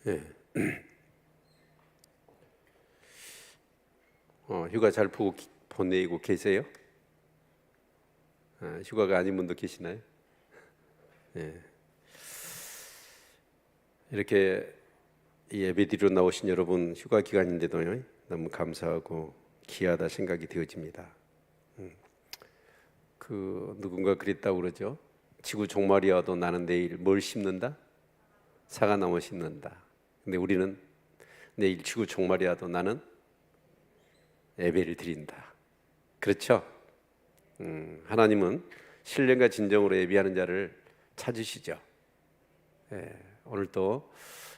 예. 휴가 잘 보내고 계세요? 휴가가 아닌 분도 계시나요? 예. 이렇게 예배드리러 나오신 여러분, 휴가 기간인데도요, 너무 감사하고 귀하다 생각이 되어집니다. 누군가 그랬다고 그러죠. 지구 종말이 와도 나는 내일 뭘 심는다? 사과나무 심는다. 근데 우리는 내일 지구 종말이 와도 나는 예배를 드린다. 그렇죠? 하나님은 신령과 진정으로 예배하는 자를 찾으시죠. 오늘도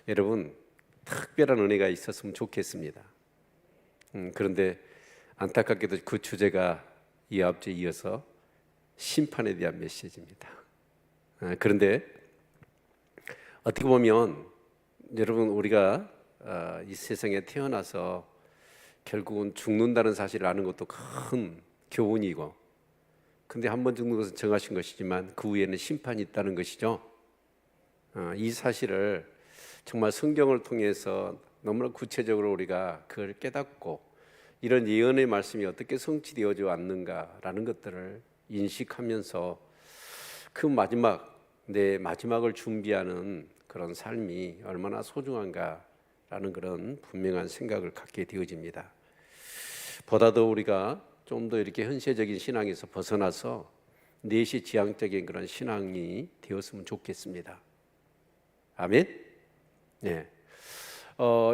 여러분 특별한 은혜가 있었으면 좋겠습니다. 그런데 안타깝게도 그 주제가 이 앞에 이어서 심판에 대한 메시지입니다. 그런데 어떻게 보면 여러분, 우리가 이 세상에 태어나서 결국은 죽는다는 사실을 아는 것도 큰 교훈이고, 근데 한 번 죽는 것은 정하신 것이지만 그 후에는 심판이 있다는 것이죠. 이 사실을 정말 성경을 통해서 너무나 구체적으로 우리가 그걸 깨닫고 이런 예언의 말씀이 어떻게 성취되어져 왔는가라는 것들을 인식하면서 그 내 마지막을 준비하는 그런 삶이 얼마나 소중한가라는 그런 분명한 생각을 갖게 되어집니다. 보다도 우리가 좀 더 이렇게 현세적인 신앙에서 벗어나서 내시 지향적인 그런 신앙이 되었으면 좋겠습니다. 아멘. 네.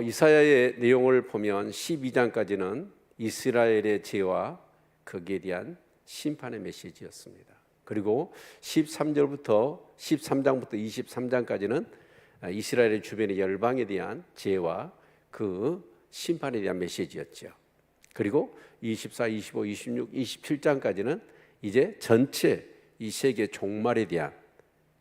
이사야의 내용을 보면 12장까지는 이스라엘의 죄와 거기에 대한 심판의 메시지였습니다. 그리고 13장부터 23장까지는 이스라엘 주변의 열방에 대한 죄와 그 심판에 대한 메시지였죠. 그리고 24, 25, 26, 27장까지는 이제 전체 이 세계 종말에 대한,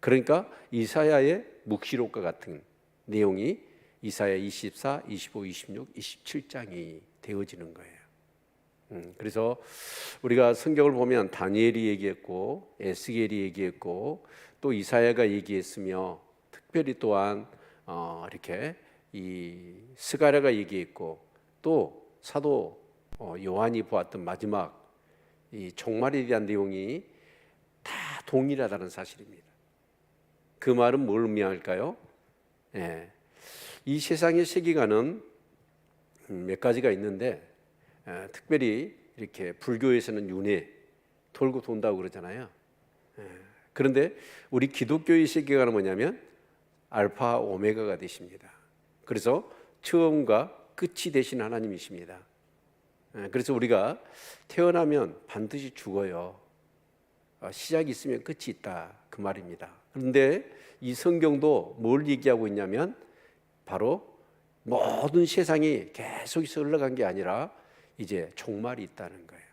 그러니까 이사야의 묵시록과 같은 내용이 이사야 24, 25, 26, 27장이 되어지는 거예요. 그래서 우리가 성경을 보면 다니엘이 얘기했고 에스겔이 얘기했고 또 이사야가 얘기했으며, 특별히 또한 이렇게 이 스가랴가 얘기했고 또 사도 요한이 보았던 마지막 이 종말에 대한 내용이 다 동일하다는 사실입니다. 그 말은 뭘 의미할까요? 이 세상의 세계관은 몇 가지가 있는데, 특별히 이렇게 불교에서는 윤회 돌고 돈다고 그러잖아요. 그런데 우리 기독교의 세계관은 뭐냐면 알파 오메가가 되십니다. 그래서 처음과 끝이 되신 하나님이십니다. 그래서 우리가 태어나면 반드시 죽어요. 시작이 있으면 끝이 있다, 그 말입니다. 그런데 이 성경도 뭘 얘기하고 있냐면 바로 모든 세상이 계속해서 흘러간 게 아니라 이제 종말이 있다는 거예요.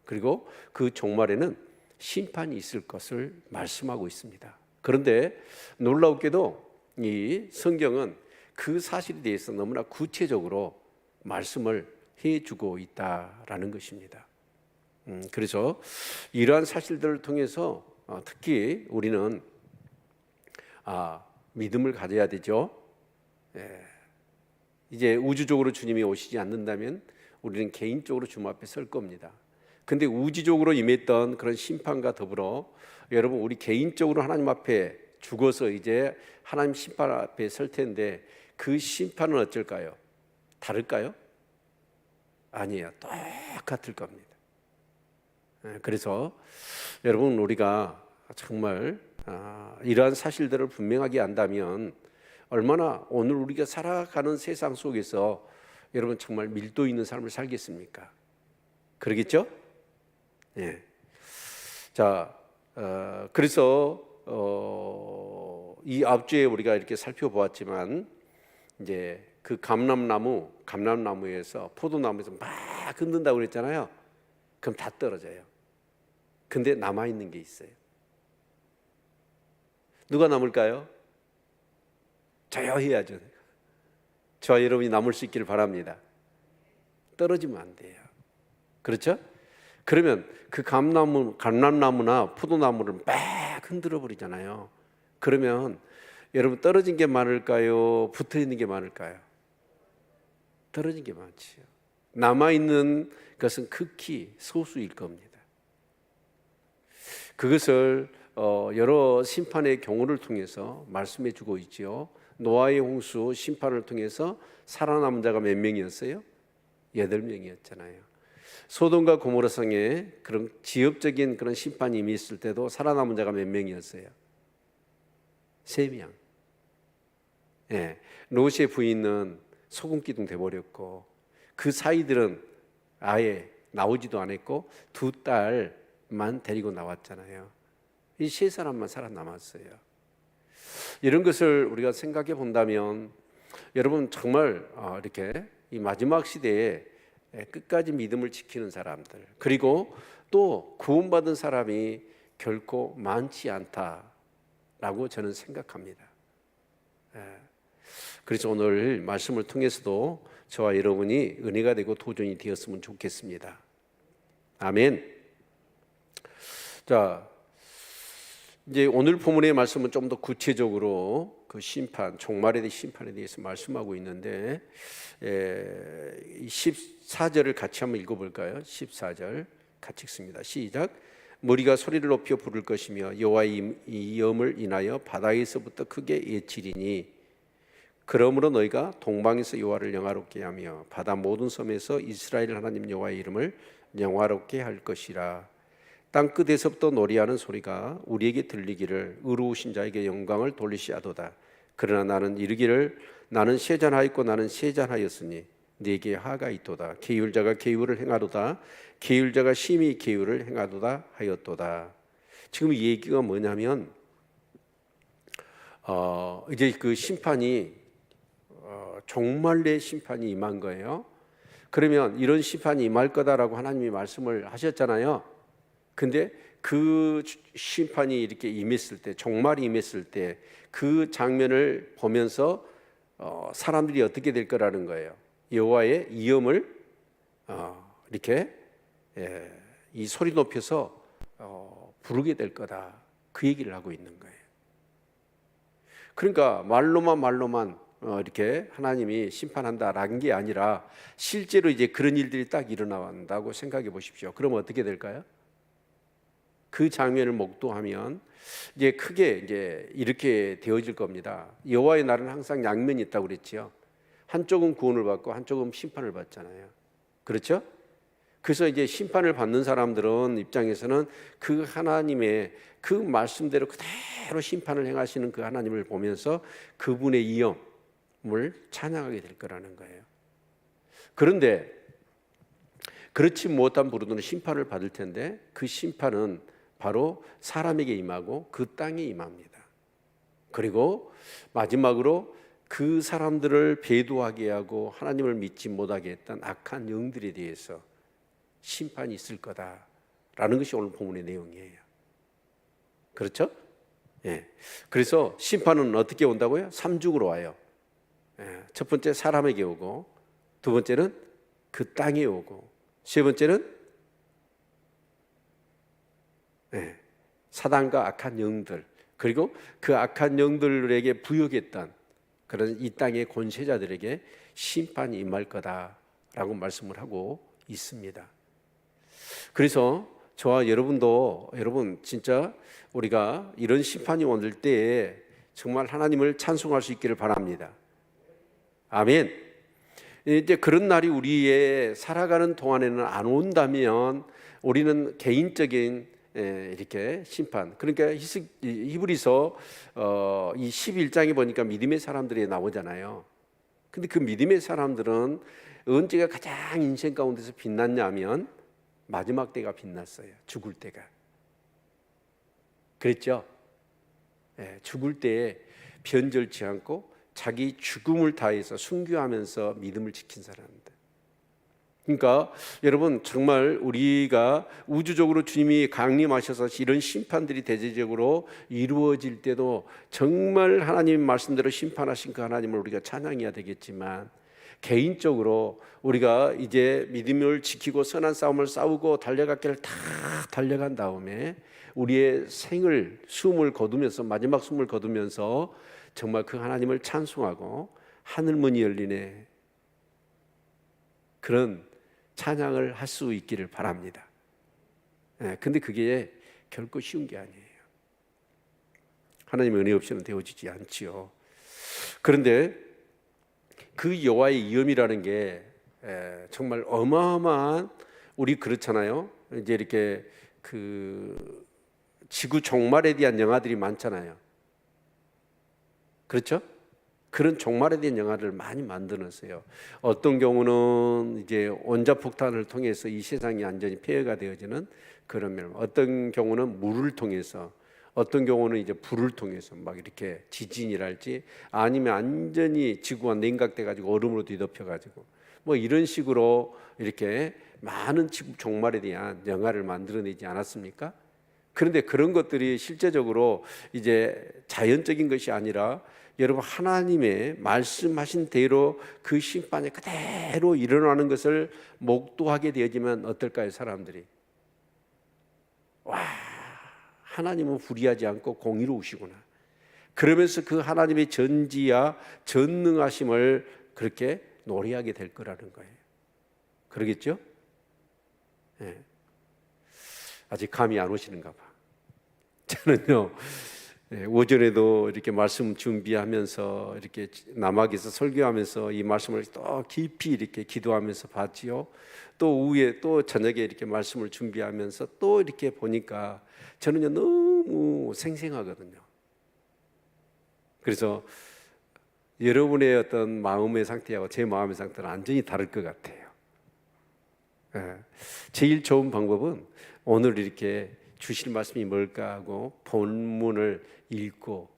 그리고 그 종말에는 심판이 있을 것을 말씀하고 있습니다. 그런데 놀랍게도 이 성경은 그 사실에 대해서 너무나 구체적으로 말씀을 해주고 있다라는 것입니다. 그래서 이러한 사실들을 통해서 특히 우리는 믿음을 가져야 되죠. 이제 우주적으로 주님이 오시지 않는다면 우리는 개인적으로 주님 앞에 설 겁니다. 근데 우주적으로 임했던 그런 심판과 더불어 여러분, 우리 개인적으로 하나님 앞에 죽어서 이제 하나님 심판 앞에 설 텐데 그 심판은 어쩔까요? 다를까요? 아니에요. 똑같을 겁니다. 그래서 여러분, 우리가 정말 이러한 사실들을 분명하게 안다면 얼마나 오늘 우리가 살아가는 세상 속에서 여러분 정말 밀도 있는 삶을 살겠습니까? 그러겠죠? 자, 그래서 이 앞주에 우리가 이렇게 살펴보았지만 이제 그 감람나무에서 포도나무에서 막 흔든다고 그랬잖아요. 그럼 다 떨어져요. 근데 남아있는 게 있어요. 누가 남을까요? 저요 해야죠. 저와 여러분이 남을 수 있기를 바랍니다. 떨어지면 안 돼요. 그렇죠? 그러면 그 감람나무나 포도나무를 막 흔들어 버리잖아요. 그러면 여러분 떨어진 게 많을까요? 붙어 있는 게 많을까요? 떨어진 게 많지요. 남아 있는 것은 극히 소수일 겁니다. 그것을 여러 심판의 경우를 통해서 말씀해 주고 있지요. 노아의 홍수 심판을 통해서 살아남은 자가 몇 명이었어요? 8명이었잖아요. 소돔과 고모라 성에 그런 지역적인 그런 심판이 이미 있을 때도 살아남은 자가 몇 명이었어요? 3명. 예, 롯의 부인은 소금 기둥 돼버렸고 그 사이들은 아예 나오지도 않았고 2딸만 데리고 나왔잖아요. 이 3사람만 살아남았어요. 이런 것을 우리가 생각해 본다면 여러분 정말 이렇게 이 마지막 시대에 끝까지 믿음을 지키는 사람들, 그리고 또 구원받은 사람이 결코 많지 않다라고 저는 생각합니다. 그래서 오늘 말씀을 통해서도 저와 여러분이 은혜가 되고 도전이 되었으면 좋겠습니다. 아멘. 자, 이제 오늘 본문의 말씀은 좀 더 구체적으로 그 심판, 종말에 대한 심판에 대해서 말씀하고 있는데 14절을 같이 한번 읽어볼까요? 14절 같이 읽습니다. 시작. 머리가 소리를 높여 부를 것이며 여호와의 이음을 인하여 바다에서부터 크게 외치리니 그러므로 너희가 동방에서 여호와를 영화롭게 하며 바다 모든 섬에서 이스라엘 하나님 여호와의 이름을 영화롭게 할 것이라. 땅 끝에서부터 노래하는 소리가 우리에게 들리기를 의로우신 자에게 영광을 돌리시하도다. 그러나 나는 이르기를 나는 세잔하였고 나는 세잔하였으니 네게 하가 있도다. 계율자가 계율을 행하도다. 계율자가 심히 계율을 행하도다 하였도다. 지금 이 얘기가 뭐냐면 이제 그 심판이 종말의 심판이 임한 거예요. 그러면 이런 심판이 임할 거다라고 하나님이 말씀을 하셨잖아요. 근데 그 심판이 이렇게 임했을 때, 종말이 임했을 때 그 장면을 보면서 사람들이 어떻게 될 거라는 거예요. 여호와의 이음을 이렇게 이 소리 높여서 부르게 될 거다. 그 얘기를 하고 있는 거예요. 그러니까 말로만 이렇게 하나님이 심판한다라는 게 아니라 실제로 이제 그런 일들이 딱 일어난다고 생각해 보십시오. 그럼 어떻게 될까요? 그 장면을 목도하면 이제 크게 이제 이렇게 되어질 겁니다. 여호와의 날은 항상 양면이 있다고 그랬지요. 한쪽은 구원을 받고 한쪽은 심판을 받잖아요. 그렇죠? 그래서 이제 심판을 받는 사람들은 입장에서는 그 하나님의 그 말씀대로 그대로 심판을 행하시는 그 하나님을 보면서 그분의 이음을 찬양하게 될 거라는 거예요. 그런데 그렇지 못한 부류들은 심판을 받을 텐데 그 심판은 바로 사람에게 임하고 그 땅에 임합니다. 그리고 마지막으로 그 사람들을 배도하게 하고 하나님을 믿지 못하게 했던 악한 영들에 대해서 심판이 있을 거다라는 것이 오늘 본문의 내용이에요. 그렇죠? 예. 그래서 심판은 어떻게 온다고요? 3중으로 와요. 첫 번째 사람에게 오고, 두 번째는 그 땅에 오고, 세 번째는 사단과 악한 영들, 그리고 그 악한 영들에게 부역했던 그런 이 땅의 권세자들에게 심판이 임할 거다라고 말씀을 하고 있습니다. 그래서 저와 여러분도 여러분 진짜 우리가 이런 심판이 올 때에 정말 하나님을 찬송할 수 있기를 바랍니다. 아멘. 이제 그런 날이 우리의 살아가는 동안에는 안 온다면 우리는 개인적인 이렇게 심판, 그러니까 히브리서 이 11장에 보니까 믿음의 사람들이 나오잖아요. 근데 그 믿음의 사람들은 언제가 가장 인생 가운데서 빛났냐면 마지막 때가 빛났어요. 죽을 때가. 그랬죠? 죽을 때에 변절치 않고 자기 죽음을 다해서 순교하면서 믿음을 지킨 사람들. 그러니까 여러분 정말 우리가 우주적으로 주님이 강림하셔서 이런 심판들이 대대적으로 이루어질 때도 정말 하나님 말씀대로 심판하신 그 하나님을 우리가 찬양해야 되겠지만, 개인적으로 우리가 이제 믿음을 지키고 선한 싸움을 싸우고 달려갈 길을 다 달려간 다음에 우리의 숨을 거두면서 마지막 숨을 거두면서 정말 그 하나님을 찬송하고 하늘문이 열리네 그런 찬양을 할 수 있기를 바랍니다. 근데 그게 결코 쉬운 게 아니에요. 하나님의 은혜 없이는 되어지지 않지요. 그런데 그 여호와의 이름이라는 게 정말 어마어마한, 우리 그렇잖아요. 이제 이렇게 그 지구 종말에 대한 영화들이 많잖아요. 그렇죠? 그런 종말에 대한 영화를 많이 만들었어요. 어떤 경우는 이제 원자폭탄을 통해서 이 세상이 완전히 폐해가 되어지는 그런 면, 어떤 경우는 물을 통해서, 어떤 경우는 이제 불을 통해서 막 이렇게 지진이랄지, 아니면 완전히 지구가 냉각돼 가지고 얼음으로 뒤덮여 가지고 뭐 이런 식으로 이렇게 많은 지구 종말에 대한 영화를 만들어내지 않았습니까? 그런데 그런 것들이 실제적으로 이제 자연적인 것이 아니라 여러분 하나님의 말씀하신 대로 그 심판이 그대로 일어나는 것을 목도하게 되어지면 어떨까요? 사람들이 와, 하나님은 불의하지 않고 공의로우시구나, 그러면서 그 하나님의 전지와 전능하심을 그렇게 노래하게 될 거라는 거예요. 그러겠죠? 네. 아직 감이 안 오시는가 봐. 저는요, 오전에도 이렇게 말씀 준비하면서 이렇게 남학에서 설교하면서 이 말씀을 또 깊이 이렇게 기도하면서 봤지요. 또 오후에 또 저녁에 이렇게 말씀을 준비하면서 또 이렇게 보니까 저는요 너무 생생하거든요. 그래서 여러분의 어떤 마음의 상태하고 제 마음의 상태는 완전히 다를 것 같아요. 제일 좋은 방법은 오늘 이렇게 주실 말씀이 뭘까 하고 본문을 읽고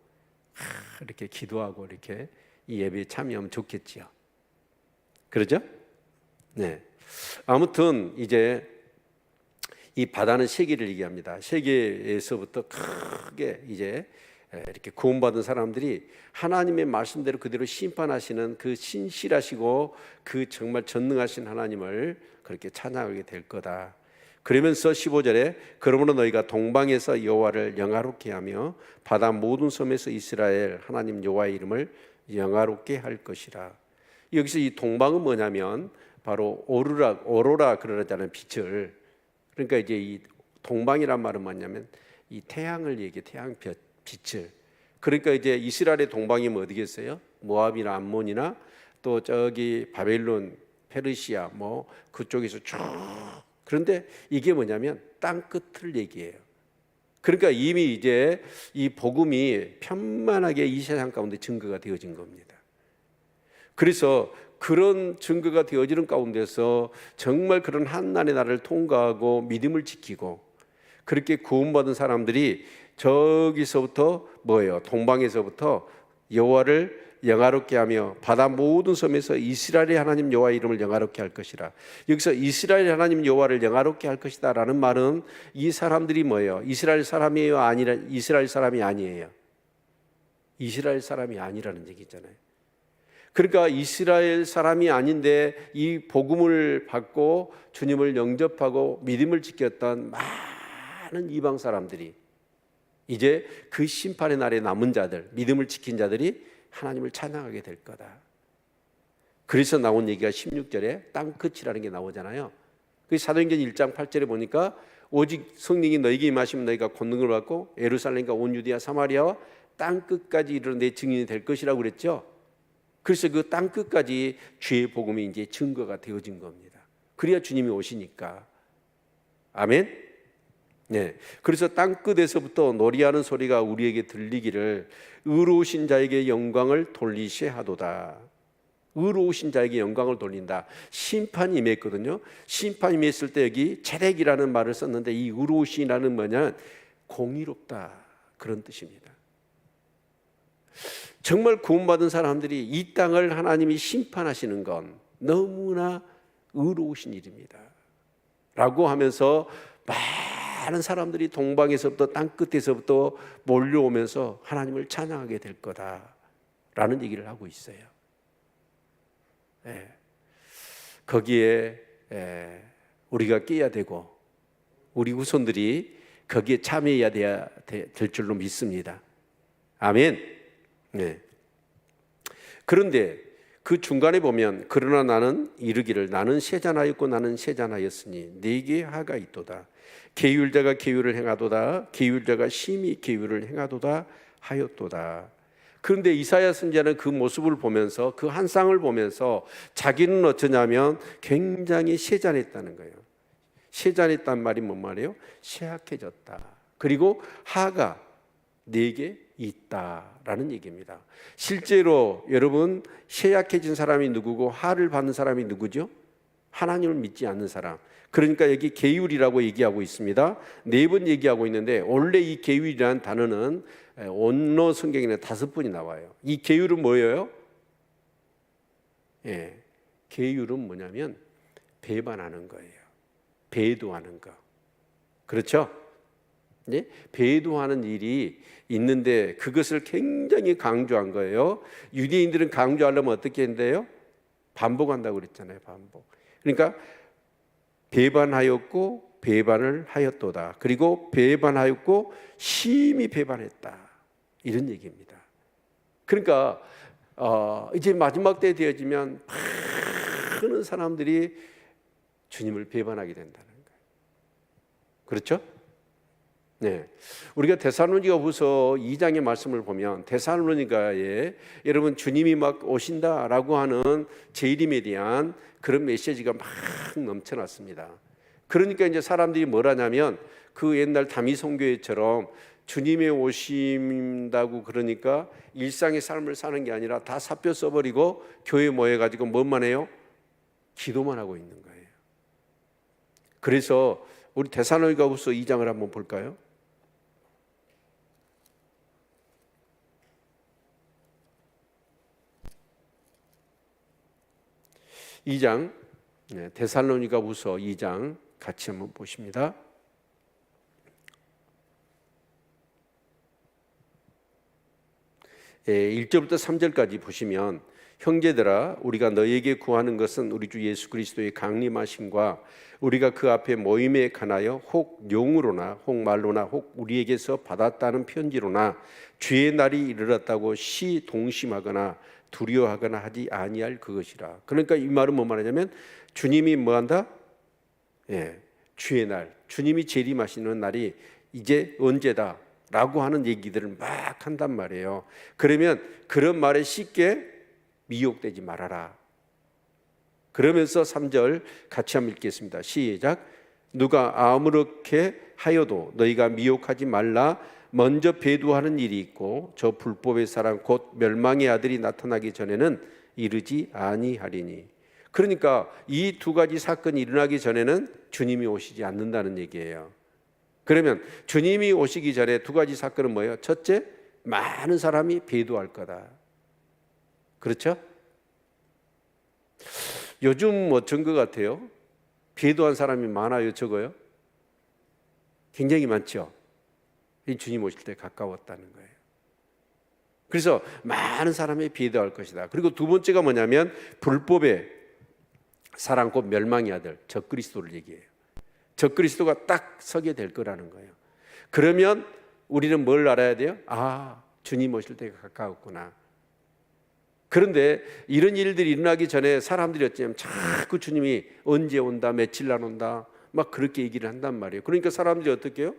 이렇게 기도하고 이렇게 이 예배에 참여하면 좋겠지요. 그러죠? 네. 아무튼 이제 이 바다는 세계를 얘기합니다. 세계에서부터 크게 이제 이렇게 구원받은 사람들이 하나님의 말씀대로 그대로 심판하시는 그 신실하시고 그 정말 전능하신 하나님을 그렇게 찬양하게 될 거다. 그러면서 15절에 그러므로 너희가 동방에서 여호와를 영화롭게 하며 바다 모든 섬에서 이스라엘 하나님 여호와의 이름을 영화롭게 할 것이라. 여기서 이 동방은 뭐냐면 바로 오로라 그러잖아요. 빛을. 그러니까 이제 이 동방이란 말은 뭐냐면 이 태양을 얘기해, 태양 빛을. 그러니까 이제 이스라엘의 동방이 뭐 어디겠어요? 모압이나 암몬이나 또 저기 바벨론, 페르시아 뭐 그쪽에서 쭉. 그런데 이게 뭐냐면 땅 끝을 얘기해요. 그러니까 이미 이제 이 복음이 편만하게 이 세상 가운데 증거가 되어진 겁니다. 그래서 그런 증거가 되어지는 가운데서 정말 그런 한난의 날을 통과하고 믿음을 지키고 그렇게 구원받은 사람들이 저기서부터 뭐예요? 동방에서부터 여호와를 영화롭게 하며 바다 모든 섬에서 이스라엘의 하나님 여호와의 이름을 영화롭게 할 것이라. 여기서 이스라엘의 하나님 여호와를 영화롭게 할 것이다 라는 말은 이 사람들이 뭐예요? 이스라엘 사람이에요? 아니라 이스라엘 사람이 아니에요? 이스라엘 사람이 아니라는 얘기잖아요. 그러니까 이스라엘 사람이 아닌데 이 복음을 받고 주님을 영접하고 믿음을 지켰던 많은 이방 사람들이 이제 그 심판의 날에 남은 자들, 믿음을 지킨 자들이 하나님을 찬양하게 될 거다. 그래서 나온 얘기가 16절에 땅끝이라는 게 나오잖아요. 그 사도행전 1장 8절에 보니까 오직 성령이 너희에게 임하시면 너희가 권능을 받고 예루살렘과 온 유대와 사마리아와 땅끝까지 이르러 내 증인이 될 것이라고 그랬죠. 그래서 그 땅끝까지 주의 복음이 이제 증거가 되어진 겁니다. 그래야 주님이 오시니까. 아멘. 네. 그래서 땅끝에서부터 노래하는 소리가 우리에게 들리기를 의로우신 자에게 영광을 돌리시 하도다. 의로우신 자에게 영광을 돌린다. 심판이 임했거든요. 심판이 임했을 때 여기 체력이라는 말을 썼는데 이 의로우시라는 뭐냐면 공의롭다 그런 뜻입니다. 정말 구원받은 사람들이 이 땅을 하나님이 심판하시는 건 너무나 의로우신 일입니다 라고 하면서 많은 사람들이 동방에서부터 땅끝에서부터 몰려오면서 하나님을 찬양하게 될 거다라는 얘기를 하고 있어요. 거기에 우리가 끼어야 되고 우리 후손들이 거기에 참여해야 될 줄로 믿습니다. 아멘. 네. 그런데 그 중간에 보면 그러나 나는 이르기를 나는 세잔하였고 나는 세잔하였으니 네게 하가 있도다. 계율자가 계율을 행하도다. 계율자가 심히 계율을 행하도다 하였도다. 그런데 이사야 선지자는 그 모습을 보면서 그 한 쌍을 보면서 자기는 어쩌냐면 굉장히 세잔했다는 거예요. 세잔했단 말이 뭔 말이에요? 쇠약해졌다. 그리고 하가 네게 있다라는 얘기입니다. 실제로 여러분 쇠약해진 사람이 누구고 하를 받는 사람이 누구죠? 하나님을 믿지 않는 사람. 그러니까 여기 계율이라고 얘기하고 있습니다. 4번 얘기하고 있는데 원래 이 계율이라는 단어는 원어 성경에는 5번이 나와요. 이 계율은 뭐예요? 예, 계율은 뭐냐면 배반하는 거예요. 배도하는 거. 그렇죠? 네? 배도하는 일이 있는데 그것을 굉장히 강조한 거예요. 유대인들은 강조하려면 어떻게 했는데요? 반복한다고 그랬잖아요. 반복. 그러니까 배반하였고 배반을 하였도다. 그리고 배반하였고 심히 배반했다. 이런 얘기입니다. 그러니까 이제 마지막 때 되어지면 많은 사람들이 주님을 배반하게 된다는 거예요. 그렇죠? 네, 우리가 데살로니가후서 2장의 말씀을 보면 데살로니가에 여러분 주님이 막 오신다라고 하는 재림에 대한 그런 메시지가 막 넘쳐났습니다. 그러니까 이제 사람들이 뭘 하냐면 그 옛날 다미성교회처럼 주님의 오신다고 그러니까 일상의 삶을 사는 게 아니라 다 사표 써버리고 교회 모여가지고 뭔만 해요? 기도만 하고 있는 거예요. 그래서 우리 데살로니가후서 2장을 한번 볼까요? 2장, 데살로니가후서 2장 같이 한번 보십니다. 1절부터 3절까지 보시면 형제들아 우리가 너희에게 구하는 것은 우리 주 예수 그리스도의 강림하심과 우리가 그 앞에 모임에 관하여 혹 용으로나 혹 말로나 혹 우리에게서 받았다는 편지로나 주의 날이 이르렀다고 동심하거나 두려워하거나 하지 아니할 그것이라. 그러니까 이 말은 뭐 말하냐면 주님이 뭐한다? 주의 날, 주님이 재림하시는 날이 이제 언제다 라고 하는 얘기들을 막 한단 말이에요. 그러면 그런 말에 쉽게 미혹되지 말아라. 그러면서 3절 같이 한번 읽겠습니다. 시작. 누가 아무렇게 하여도 너희가 미혹하지 말라. 먼저 배도하는 일이 있고 저 불법의 사람 곧 멸망의 아들이 나타나기 전에는 이르지 아니하리니. 그러니까 이 2가지 사건이 일어나기 전에는 주님이 오시지 않는다는 얘기예요. 그러면 주님이 오시기 전에 2가지 사건은 뭐예요? 첫째, 많은 사람이 배도할 거다. 그렇죠? 요즘 어떤 것 같아요? 배도한 사람이 많아요, 적어요? 굉장히 많죠. 주님 오실 때 가까웠다는 거예요. 그래서 많은 사람이 배도할 것이다. 그리고 2번째가 뭐냐면 불법의 사랑 곧 멸망의 아들 적그리스도를 얘기해요. 적그리스도가 딱 서게 될 거라는 거예요. 그러면 우리는 뭘 알아야 돼요? 아, 주님 오실 때가 가까웠구나. 그런데 이런 일들이 일어나기 전에 사람들이 어쩌면 자꾸 주님이 언제 온다, 며칠 날 온다 막 그렇게 얘기를 한단 말이에요. 그러니까 사람들이 어떻게 해요?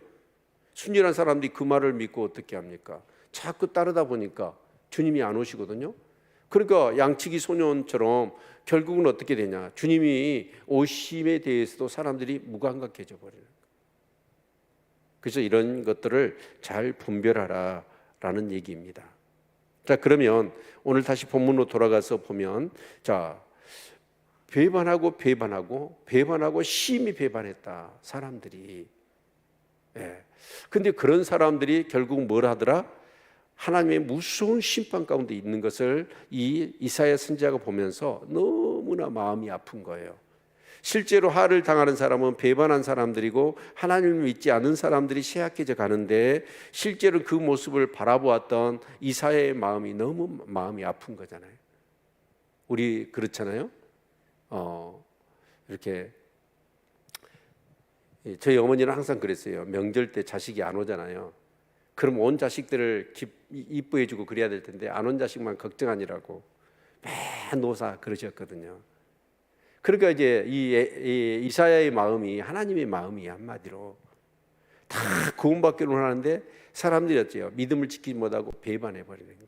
순전한 사람들이 그 말을 믿고 어떻게 합니까? 자꾸 따르다 보니까 주님이 안 오시거든요. 그러니까 양치기 소년처럼 결국은 어떻게 되냐? 주님이 오심에 대해서도 사람들이 무감각해져 버리는 거예요. 그래서 이런 것들을 잘 분별하라라는 얘기입니다. 자, 그러면 오늘 다시 본문으로 돌아가서 보면 자, 배반하고 심히 배반했다. 사람들이. 근데 그런 사람들이 결국 뭘 하더라? 하나님의 무서운 심판 가운데 있는 것을 이 이사야 선지자가 보면서 너무나 마음이 아픈 거예요. 실제로 하를 당하는 사람은 배반한 사람들이고 하나님을 믿지 않은 사람들이 쇠약해져 가는데 실제로 그 모습을 바라보았던 이사야의 마음이 너무 마음이 아픈 거잖아요. 우리 그렇잖아요. 이렇게 저희 어머니는 항상 그랬어요. 명절 때 자식이 안 오잖아요. 그럼 온 자식들을 이뻐해주고 그래야 될 텐데 안 온 자식만 걱정하니라고 노사 그러셨거든요. 그러니까 이제 이 이사야의 마음이 하나님의 마음이 한마디로 다 구원받기로 하는데 사람들이 어째요? 믿음을 지키지 못하고 배반해 버리는 거예요.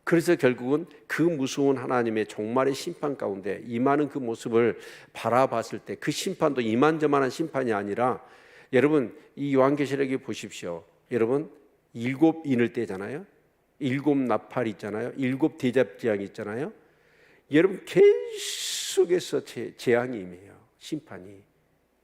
그래서 결국은 그 무서운 하나님의 종말의 심판 가운데 임하는 그 모습을 바라봤을 때 그 심판도 이만저만한 심판이 아니라, 여러분 이 요한계시록에 보십시오. 여러분 7 인을 때잖아요. 7 나팔 있잖아요. 7 대접재앙이 있잖아요. 여러분 계속해서 재앙이 임해요. 심판이.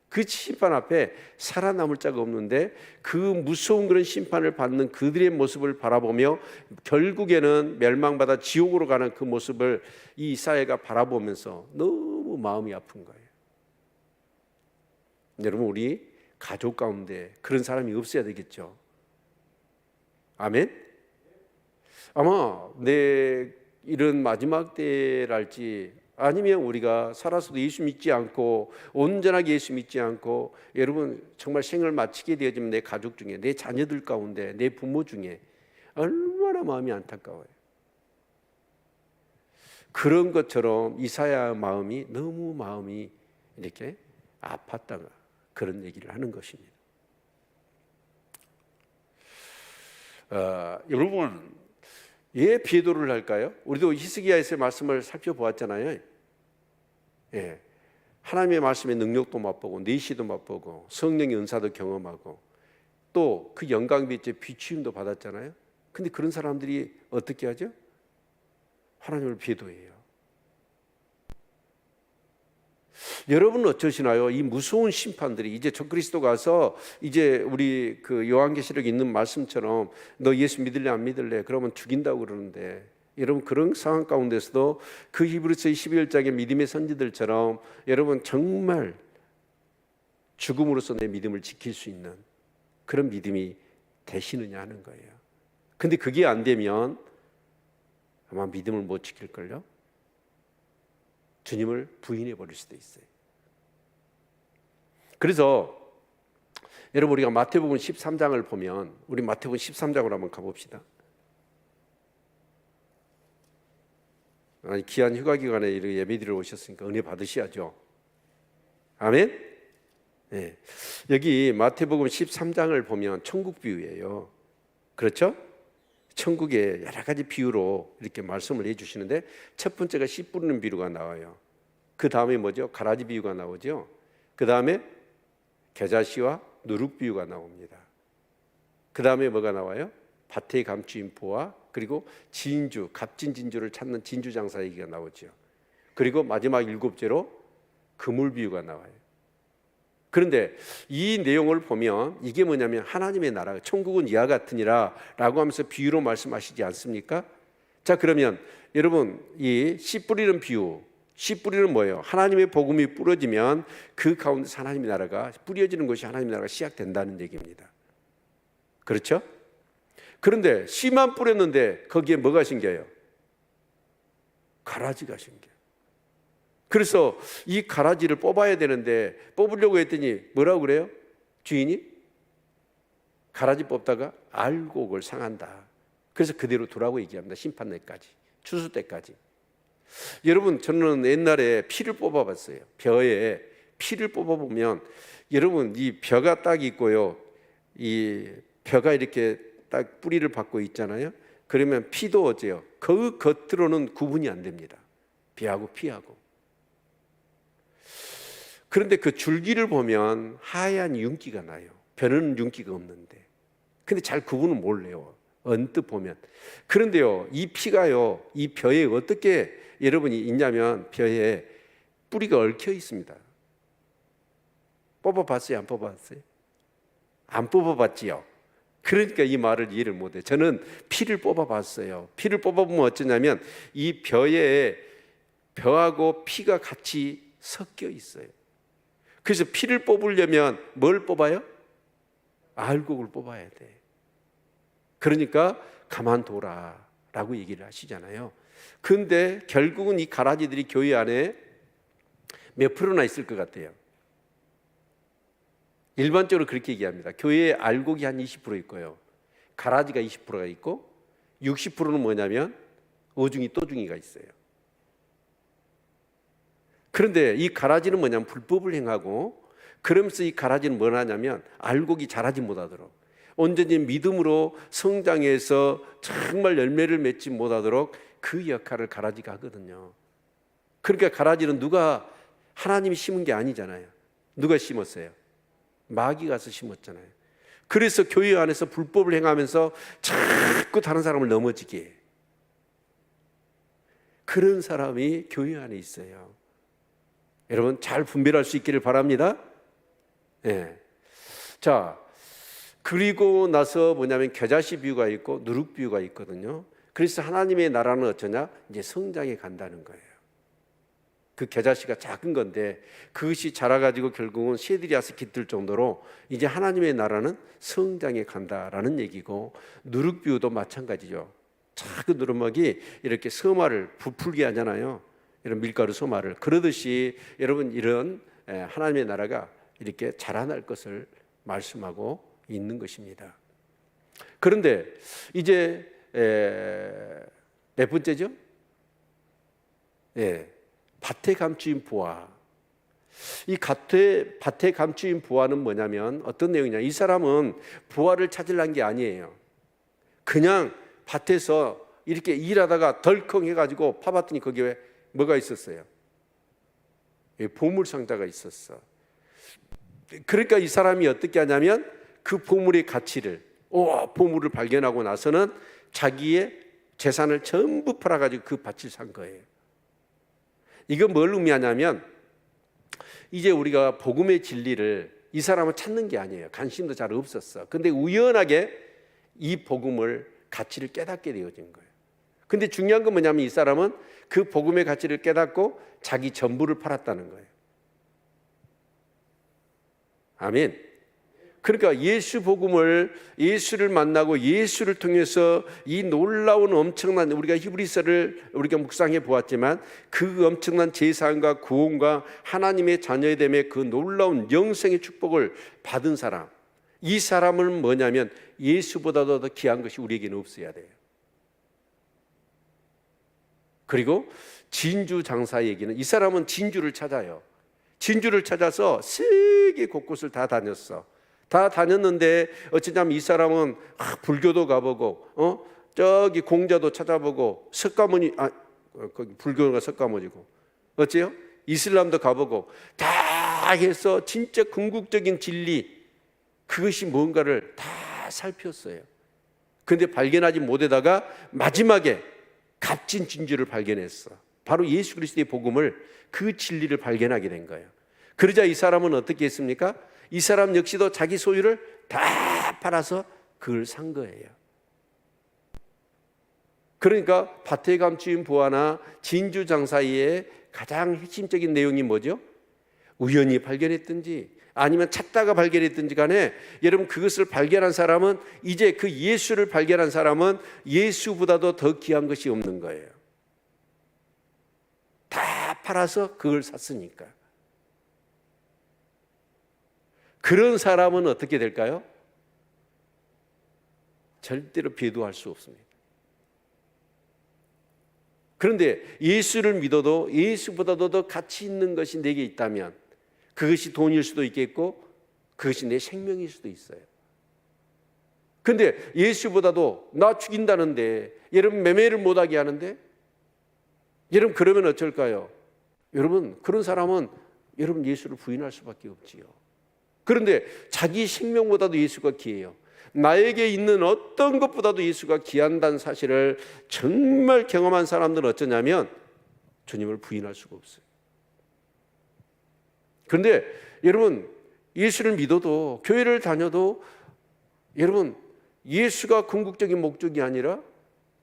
그 심판 앞에 살아남을 자가 없는데 그 무서운 그런 심판을 받는 그들의 모습을 바라보며 결국에는 멸망받아 지옥으로 가는 그 모습을 이 이사야가 바라보면서 너무 마음이 아픈 거예요. 여러분 우리 가족 가운데 그런 사람이 없어야 되겠죠. 아멘. 아마 내 이런 마지막 때랄지 아니면 우리가 살아서도 예수 믿지 않고 온전하게 예수 믿지 않고 여러분 정말 생을 마치게 되어지면 내 가족 중에, 내 자녀들 가운데, 내 부모 중에 얼마나 마음이 안타까워요. 그런 것처럼 이사야 마음이 너무 마음이 이렇게 아팠다가 그런 얘기를 하는 것입니다. 여러분 왜 비도를 할까요? 우리도 히스기야에서의 말씀을 살펴보았잖아요. 예, 하나님의 말씀의 능력도 맛보고 내시도 맛보고 성령의 은사도 경험하고 또 그 영광 빛의 비추임도 받았잖아요. 근데 그런 사람들이 어떻게 하죠? 하나님을 비도해요. 여러분은 어떠시나요? 이 무서운 심판들이 이제 적그리스도가 와서 이제 우리 그 요한계시록에 있는 말씀처럼 너 예수 믿을래 안 믿을래? 그러면 죽인다고 그러는데, 여러분 그런 상황 가운데서도 그 히브리서 12장의 믿음의 선지들처럼 여러분 정말 죽음으로써 내 믿음을 지킬 수 있는 그런 믿음이 되시느냐 하는 거예요. 근데 그게 안 되면 아마 믿음을 못 지킬걸요? 주님을 부인해 버릴 수도 있어요. 그래서 여러분 우리가 마태복음 13장을 보면, 우리 마태복음 13장으로 한번 가봅시다. 아니, 귀한 휴가 기간에 이렇게 예배드리러 오셨으니까 은혜 받으셔야죠. 아멘. 네. 여기 마태복음 13장을 보면 천국 비유예요. 그렇죠? 천국의 여러 가지 비유로 이렇게 말씀을 해주시는데, 첫 번째가 씨 뿌리는 비유가 나와요. 그 다음에 뭐죠? 가라지 비유가 나오죠. 그 다음에 겨자씨와 누룩 비유가 나옵니다. 그 다음에 뭐가 나와요? 밭에 감추인 포와 그리고 진주, 값진 진주를 찾는 진주 장사 얘기가 나오죠. 그리고 마지막 7째로 그물 비유가 나와요. 그런데 이 내용을 보면 이게 뭐냐면 하나님의 나라, 천국은 이와 같으니라 라고 하면서 비유로 말씀하시지 않습니까? 자, 그러면 여러분 이 씨 뿌리는 비유, 씨 뿌리는 뭐예요? 하나님의 복음이 뿌려지면 그 가운데서 하나님의 나라가 뿌려지는 것이 하나님의 나라가 시작된다는 얘기입니다. 그렇죠? 그런데 씨만 뿌렸는데 거기에 뭐가 생겨요? 가라지가 생겨요. 그래서 이 가라지를 뽑아야 되는데 뽑으려고 했더니 뭐라고 그래요? 주인이 가라지 뽑다가 알곡을 상한다. 그래서 그대로 두라고 얘기합니다. 심판날까지, 추수 때까지. 여러분 저는 옛날에 피를 뽑아봤어요. 벼에 피를 뽑아보면 여러분 이 벼가 딱 있고요, 이 벼가 이렇게 딱 뿌리를 받고 있잖아요. 그러면 피도 어째요? 그 겉으로는 구분이 안 됩니다. 벼하고 피하고. 그런데 그 줄기를 보면 하얀 윤기가 나요. 벼는 윤기가 없는데. 근데 잘 구분을 몰라요. 언뜻 보면. 그런데요, 이 피가요, 이 벼에 어떻게 여러분이 있냐면 벼에 뿌리가 얽혀 있습니다. 뽑아봤어요? 안 뽑아봤어요? 안 뽑아봤지요. 그러니까 이 말을 이해를 못해요. 저는 피를 뽑아봤어요. 피를 뽑아보면 어쩌냐면 이 벼에 벼하고 피가 같이 섞여 있어요. 그래서 피를 뽑으려면 뭘 뽑아요? 알곡을 뽑아야 돼. 그러니까 가만둬라 라고 얘기를 하시잖아요. 그런데 결국은 이 가라지들이 교회 안에 몇 프로나 있을 것 같아요? 일반적으로 그렇게 얘기합니다. 교회에 알곡이 한 20% 있고요, 가라지가 20%가 있고 60%는 뭐냐면 어중이 또중이가 있어요. 그런데 이 가라지는 뭐냐면 불법을 행하고, 그러면서 이 가라지는 뭘 하냐면 알곡이 자라지 못하도록, 온전히 믿음으로 성장해서 정말 열매를 맺지 못하도록 그 역할을 가라지가 하거든요. 그러니까 가라지는 누가, 하나님이 심은 게 아니잖아요. 누가 심었어요? 마귀가 가서 심었잖아요. 그래서 교회 안에서 불법을 행하면서 자꾸 다른 사람을 넘어지게 해요. 그런 사람이 교회 안에 있어요. 여러분 잘 분별할 수 있기를 바랍니다. 네. 자, 그리고 나서 뭐냐면 겨자씨 비유가 있고 누룩 비유가 있거든요. 그래서 하나님의 나라는 어쩌냐? 이제 성장해 간다는 거예요. 그 겨자씨가 작은 건데 그것이 자라가지고 결국은 새들이 와서 깃들 정도로 이제 하나님의 나라는 성장해 간다라는 얘기고, 누룩 비유도 마찬가지죠. 작은 누룩막이 이렇게 서마를 부풀게 하잖아요. 이런 밀가루 서마를. 그러듯이 여러분 이런 하나님의 나라가 이렇게 자라날 것을 말씀하고 있는 것입니다. 그런데 이제 몇 번째죠? 밭에 감추인 보화. 이 밭에 감추인 보화는 뭐냐면 어떤 내용이냐? 이 사람은 보화를 찾으려는 게 아니에요. 그냥 밭에서 이렇게 일하다가 덜컹 해가지고 파봤더니 거기에 뭐가 있었어요? 보물 상자가 있었어. 그러니까 이 사람이 어떻게 하냐면 그 보물의 가치를, 보물을 발견하고 나서는 자기의 재산을 전부 팔아가지고 그 밭을 산 거예요. 이건 뭘 의미하냐면 이제 우리가 복음의 진리를 이 사람은 찾는 게 아니에요. 관심도 잘 없었어. 근데 우연하게 이 복음을 가치를 깨닫게 되어진 거예요. 근데 중요한 건 뭐냐면 이 사람은 그 복음의 가치를 깨닫고 자기 전부를 팔았다는 거예요. 아멘. 그러니까 예수 복음을, 예수를 만나고 예수를 통해서 이 놀라운 엄청난, 우리가 히브리서를 우리가 묵상해 보았지만 그 엄청난 제사함과 구원과 하나님의 자녀됨의 그 놀라운 영생의 축복을 받은 사람, 이 사람은 뭐냐면 예수보다도 더 귀한 것이 우리에게는 없어야 돼요. 그리고 진주 장사에게는, 이 사람은 진주를 찾아요. 진주를 찾아서 세계 곳곳을 다 다녔어. 다 다녔는데 어쩌냐면 이 사람은 불교도 가보고, 저기 공자도 찾아보고, 석가모니, 거기 불교가 석가모니고, 어째요? 이슬람도 가보고 다 해서 진짜 궁극적인 진리, 그것이 뭔가를 다 살폈어요. 근데 발견하지 못하다가 마지막에 값진 진주를 발견했어. 바로 예수 그리스도의 복음을, 그 진리를 발견하게 된 거예요. 그러자 이 사람은 어떻게 했습니까? 이 사람 역시도 자기 소유를 다 팔아서 그걸 산 거예요. 그러니까 밭에 감추인 보화나 진주 장사의 가장 핵심적인 내용이 뭐죠? 우연히 발견했든지 아니면 찾다가 발견했든지 간에 여러분 그것을 발견한 사람은, 이제 그 예수를 발견한 사람은 예수보다도 더 귀한 것이 없는 거예요. 다 팔아서 그걸 샀으니까. 그런 사람은 어떻게 될까요? 절대로 배도할 수 없습니다. 그런데 예수를 믿어도 예수보다도 더 가치 있는 것이 내게 있다면 그것이 돈일 수도 있겠고 그것이 내 생명일 수도 있어요. 그런데 예수보다도 나 죽인다는데, 여러분 매매를 못하게 하는데, 여러분 그러면 어쩔까요? 여러분 그런 사람은 여러분 예수를 부인할 수밖에 없지요. 그런데 자기 생명보다도 예수가 귀해요. 나에게 있는 어떤 것보다도 예수가 귀한다는 사실을 정말 경험한 사람들은 어쩌냐면 주님을 부인할 수가 없어요. 그런데 여러분 예수를 믿어도, 교회를 다녀도 여러분 예수가 궁극적인 목적이 아니라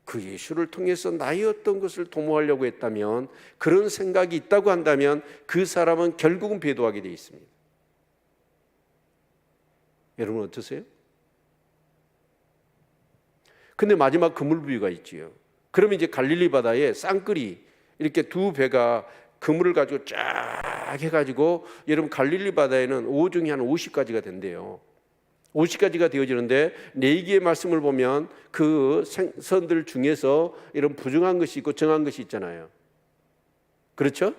그 예수를 통해서 나의 어떤 것을 도모하려고 했다면, 그런 생각이 있다고 한다면 그 사람은 결국은 배도하게 되어 있습니다. 여러분 어떠세요? 근데 마지막 그물 비유가 있지요. 그러면 이제 갈릴리 바다에 쌍끌이 이렇게 두 배가 그물을 가지고 쫙 해가지고, 여러분 갈릴리 바다에는 오중이 한 50가지가 된대요. 50가지가 되어지는데 네 개의 말씀을 보면 그 생선들 중에서 이런 부정한 것이 있고 정한 것이 있잖아요. 그렇죠?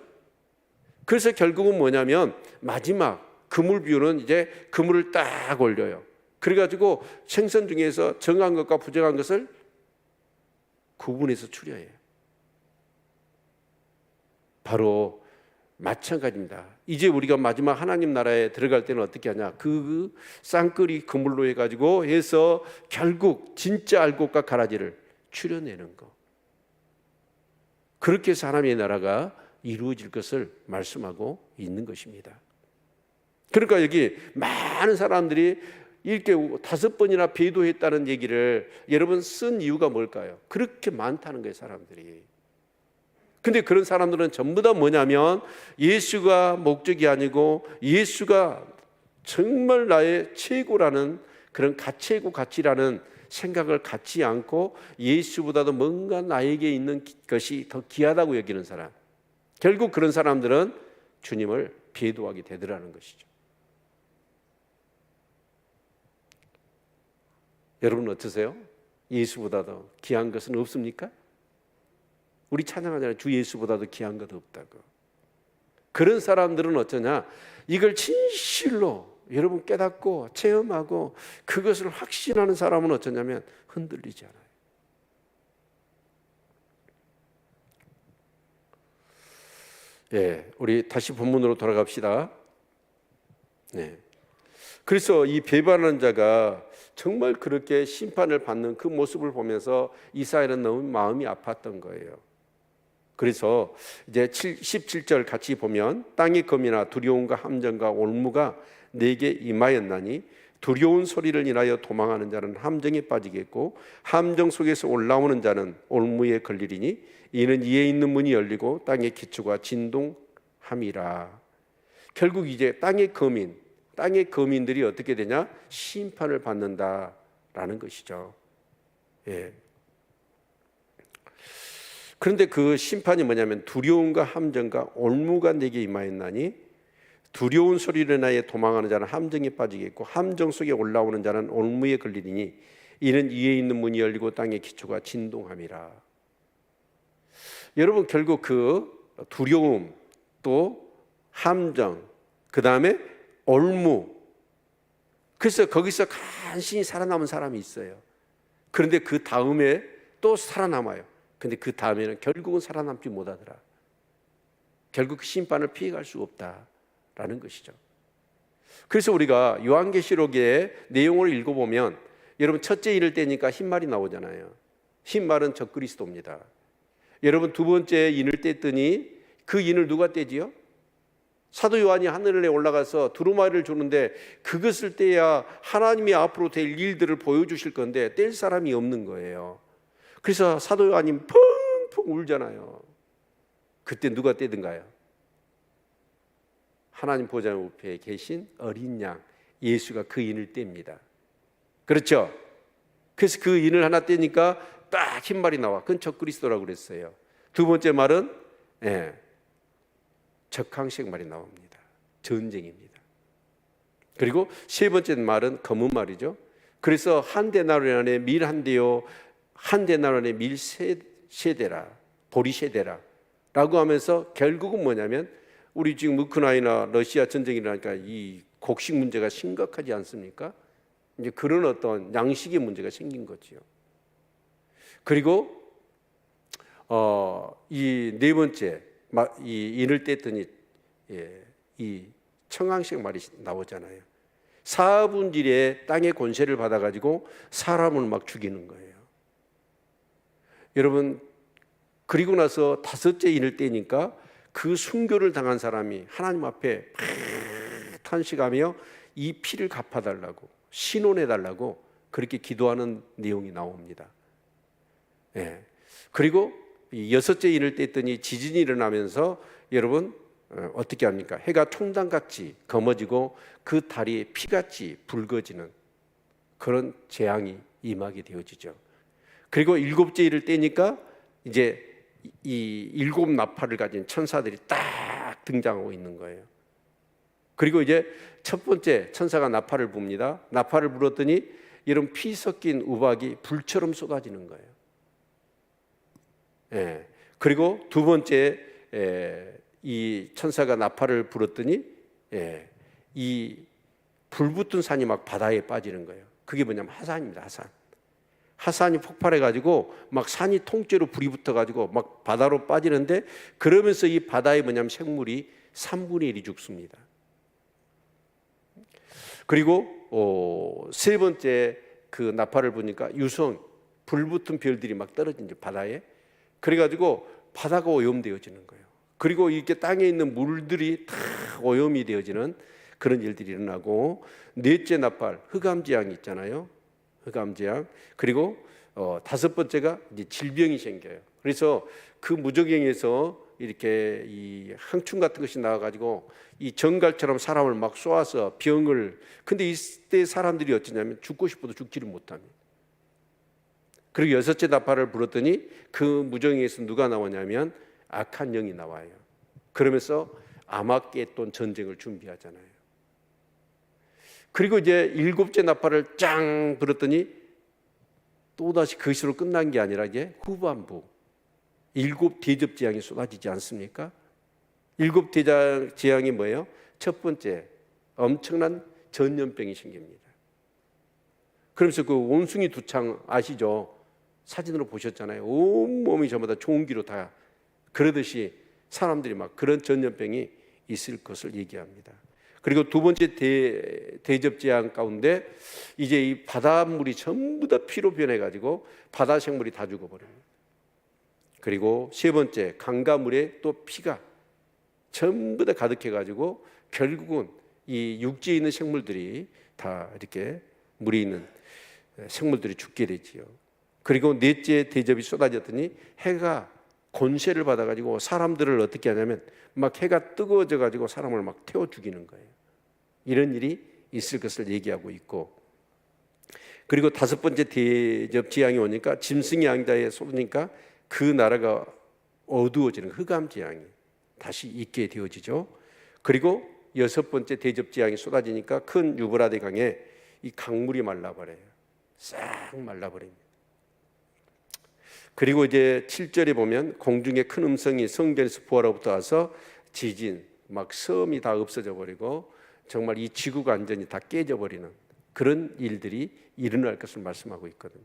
그래서 결국은 뭐냐면 마지막 그물 비유는 이제 그물을 딱 올려요. 그래가지고 생선 중에서 정한 것과 부정한 것을 구분해서 추려해요. 바로 마찬가지입니다. 이제 우리가 마지막 하나님 나라에 들어갈 때는 어떻게 하냐? 그 쌍끌이 그물로 해가지고 해서 결국 진짜 알곡과 가라지를 추려내는 거. 그렇게 해서 하나님의 나라가 이루어질 것을 말씀하고 있는 것입니다. 그러니까 여기 많은 사람들이 이렇게 5번이나 배도했다는 얘기를 여러분 쓴 이유가 뭘까요? 그렇게 많다는 거예요, 사람들이. 근데 그런 사람들은 전부 다 뭐냐면 예수가 목적이 아니고 예수가 정말 나의 최고라는 그런 최고 가치라는 생각을 갖지 않고 예수보다도 뭔가 나에게 있는 것이 더 귀하다고 여기는 사람, 결국 그런 사람들은 주님을 배도하게 되더라는 것이죠. 여러분 어떠세요? 예수보다도 귀한 것은 없습니까? 우리 찬양하잖아요. 주 예수보다도 귀한 것 없다고. 그런 사람들은 어쩌냐? 이걸 진실로 여러분 깨닫고 체험하고 그것을 확신하는 사람은 어쩌냐면 흔들리지 않아요. 예, 우리 다시 본문으로 돌아갑시다. 네. 그래서 이 배반하는 자가 정말 그렇게 심판을 받는 그 모습을 보면서 이사야는 너무 마음이 아팠던 거예요. 그래서 이제 17절 같이 보면 땅의 검이나 두려움과 함정과 올무가 내게 임하였나니 두려운 소리를 인하여 도망하는 자는 함정에 빠지겠고 함정 속에서 올라오는 자는 올무에 걸리리니 이는 이에 있는 문이 열리고 땅의 기초가 진동함이라. 결국 이제 땅의 거민들이 어떻게 되냐? 심판을 받는다라는 것이죠. 예. 그런데 그 심판이 뭐냐면 두려움과 함정과 올무가 내게 임하였나니 두려운 소리를 인하여 도망하는 자는 함정에 빠지겠고 함정 속에 올라오는 자는 올무에 걸리리니 이는 위에 있는 문이 열리고 땅의 기초가 진동함이라. 여러분 결국 그 두려움 또 함정 그 다음에 올무, 그래서 거기서 간신히 살아남은 사람이 있어요. 그런데 그 다음에 또 살아남아요. 근데 그 다음에는 결국은 살아남지 못하더라. 결국 심판을 피해갈 수 없다라는 것이죠. 그래서 우리가 요한계시록의 내용을 읽어보면 여러분 첫째 인을 떼니까 흰말이 나오잖아요. 흰말은 적그리스도입니다. 여러분 두 번째 인을 뗐더니 그 인을 누가 떼지요? 사도 요한이 하늘에 올라가서 두루마리를 주는데 그것을 떼야 하나님이 앞으로 될 일들을 보여주실 건데 뗄 사람이 없는 거예요. 그래서 사도 요한이 펑펑 울잖아요. 그때 누가 떼든가요? 하나님 보좌 우편에 계신 어린 양 예수가 그 인을 뗍니다. 그렇죠? 그래서 그 인을 하나 떼니까 딱 흰말이 나와. 그건 적그리스도라고 그랬어요. 두 번째 말은 적항식 말이 나옵니다. 전쟁입니다. 그리고 세 번째 말은 검은 말이죠. 그래서 한 데나리 안에 밀 한 대요, 한 데나리 안에 밀 세 대라, 보리 세 대라 라고 하면서 결국은 뭐냐면 우리 지금 우크라이나 러시아 전쟁이 일어나니까 이 곡식 문제가 심각하지 않습니까? 이제 그런 어떤 양식의 문제가 생긴 거지요. 그리고 이 네 번째 이 인을 뗐더니 이 청황색 말이 나오잖아요. 사분질의 땅의 권세를 받아가지고 사람을 막 죽이는 거예요. 여러분 그리고 나서 다섯째 인을 떼니까 그 순교를 당한 사람이 하나님 앞에 탄식하며 이 피를 갚아달라고 신원해달라고 그렇게 기도하는 내용이 나옵니다. 그리고 여섯째 인을 뗐더니 지진이 일어나면서 여러분 어떻게 합니까? 해가 총단같이 검어지고 그 달이 피같이 붉어지는 그런 재앙이 임하게 되어지죠. 그리고 일곱째 인을 떼니까 이제 이 일곱 나팔을 가진 천사들이 딱 등장하고 있는 거예요. 그리고 이제 첫 번째 천사가 나팔을 붑니다. 나팔을 불었더니 이런 피 섞인 우박이 불처럼 쏟아지는 거예요. 예. 그리고 두 번째 이 천사가 나팔을 불었더니 이 불붙은 산이 막 바다에 빠지는 거예요. 그게 뭐냐면 하산입니다. 하산이 폭발해 가지고 막 산이 통째로 불이 붙어 가지고 막 바다로 빠지는데, 그러면서 이 바다에 뭐냐면 생물이 3분의 1이 죽습니다. 그리고 세 번째 그 나팔을 보니까 유성, 불붙은 별들이 막 떨어진 바다에, 그래가지고 바다가 오염되어지는 거예요. 그리고 이렇게 땅에 있는 물들이 다 오염이 되어지는 그런 일들이 일어나고, 넷째 나팔 흑암재앙이 있잖아요. 흑암재앙. 그리고 다섯 번째가 이제 질병이 생겨요. 그래서 그 무적행에서 이렇게 이 항충 같은 것이 나와가지고 이 정갈처럼 사람을 막 쏘아서 병을, 근데 이때 사람들이 어쩌냐면 죽고 싶어도 죽지를 못합니다. 그리고 여섯째 나팔을 불었더니 그 무정에서 누가 나오냐면 악한 영이 나와요. 그러면서 아마겟돈 전쟁을 준비하잖아요. 그리고 이제 일곱째 나팔을 짱 불었더니 또다시 그것으로 끝난 게 아니라 이제 후반부 일곱 대접재앙이 쏟아지지 않습니까? 일곱 대접재앙이 뭐예요? 첫 번째, 엄청난 전염병이 생깁니다. 그러면서 그 원숭이 두창 아시죠? 사진으로 보셨잖아요. 온몸이 전부 다 종기로 다, 그러듯이 사람들이 막 그런 전염병이 있을 것을 얘기합니다. 그리고 두 번째 대접재앙 가운데 이제 이 바닷물이 전부 다 피로 변해가지고 바다 생물이 다 죽어버립니다. 그리고 세 번째, 강가물에 또 피가 전부 다 가득해가지고 결국은 이 육지에 있는 생물들이 다 이렇게 물이 있는 생물들이 죽게 되지요. 그리고 넷째 대접이 쏟아졌더니 해가 권세를 받아가지고 사람들을 어떻게 하냐면 막 해가 뜨거워져가지고 사람을 막 태워 죽이는 거예요. 이런 일이 있을 것을 얘기하고 있고, 그리고 다섯 번째 대접 재앙이 오니까 짐승이 양다에 쏟으니까 그 나라가 어두워지는 흑암 재앙이 다시 있게 되어지죠. 그리고 여섯 번째 대접 재앙이 쏟아지니까 큰 유브라데 강에 이 강물이 말라버려요. 싹 말라버립니다. 그리고 이제 7절에 보면 공중에 큰 음성이 성전에서 부하로부터 와서 지진, 막 섬이 다 없어져 버리고 정말 이 지구가 완전히 다 깨져 버리는 그런 일들이 일어날 것을 말씀하고 있거든요.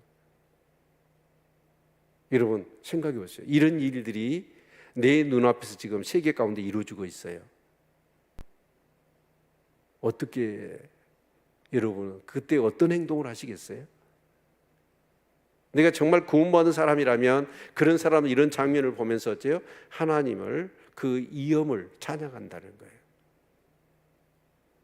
여러분 생각해 보세요. 이런 일들이 내 눈앞에서 지금 세계 가운데 이루어지고 있어요. 어떻게 여러분 그때 어떤 행동을 하시겠어요? 내가 정말 구원받은 사람이라면 그런 사람은 이런 장면을 보면서 어째요? 하나님을, 그 이엄을 찬양한다는 거예요.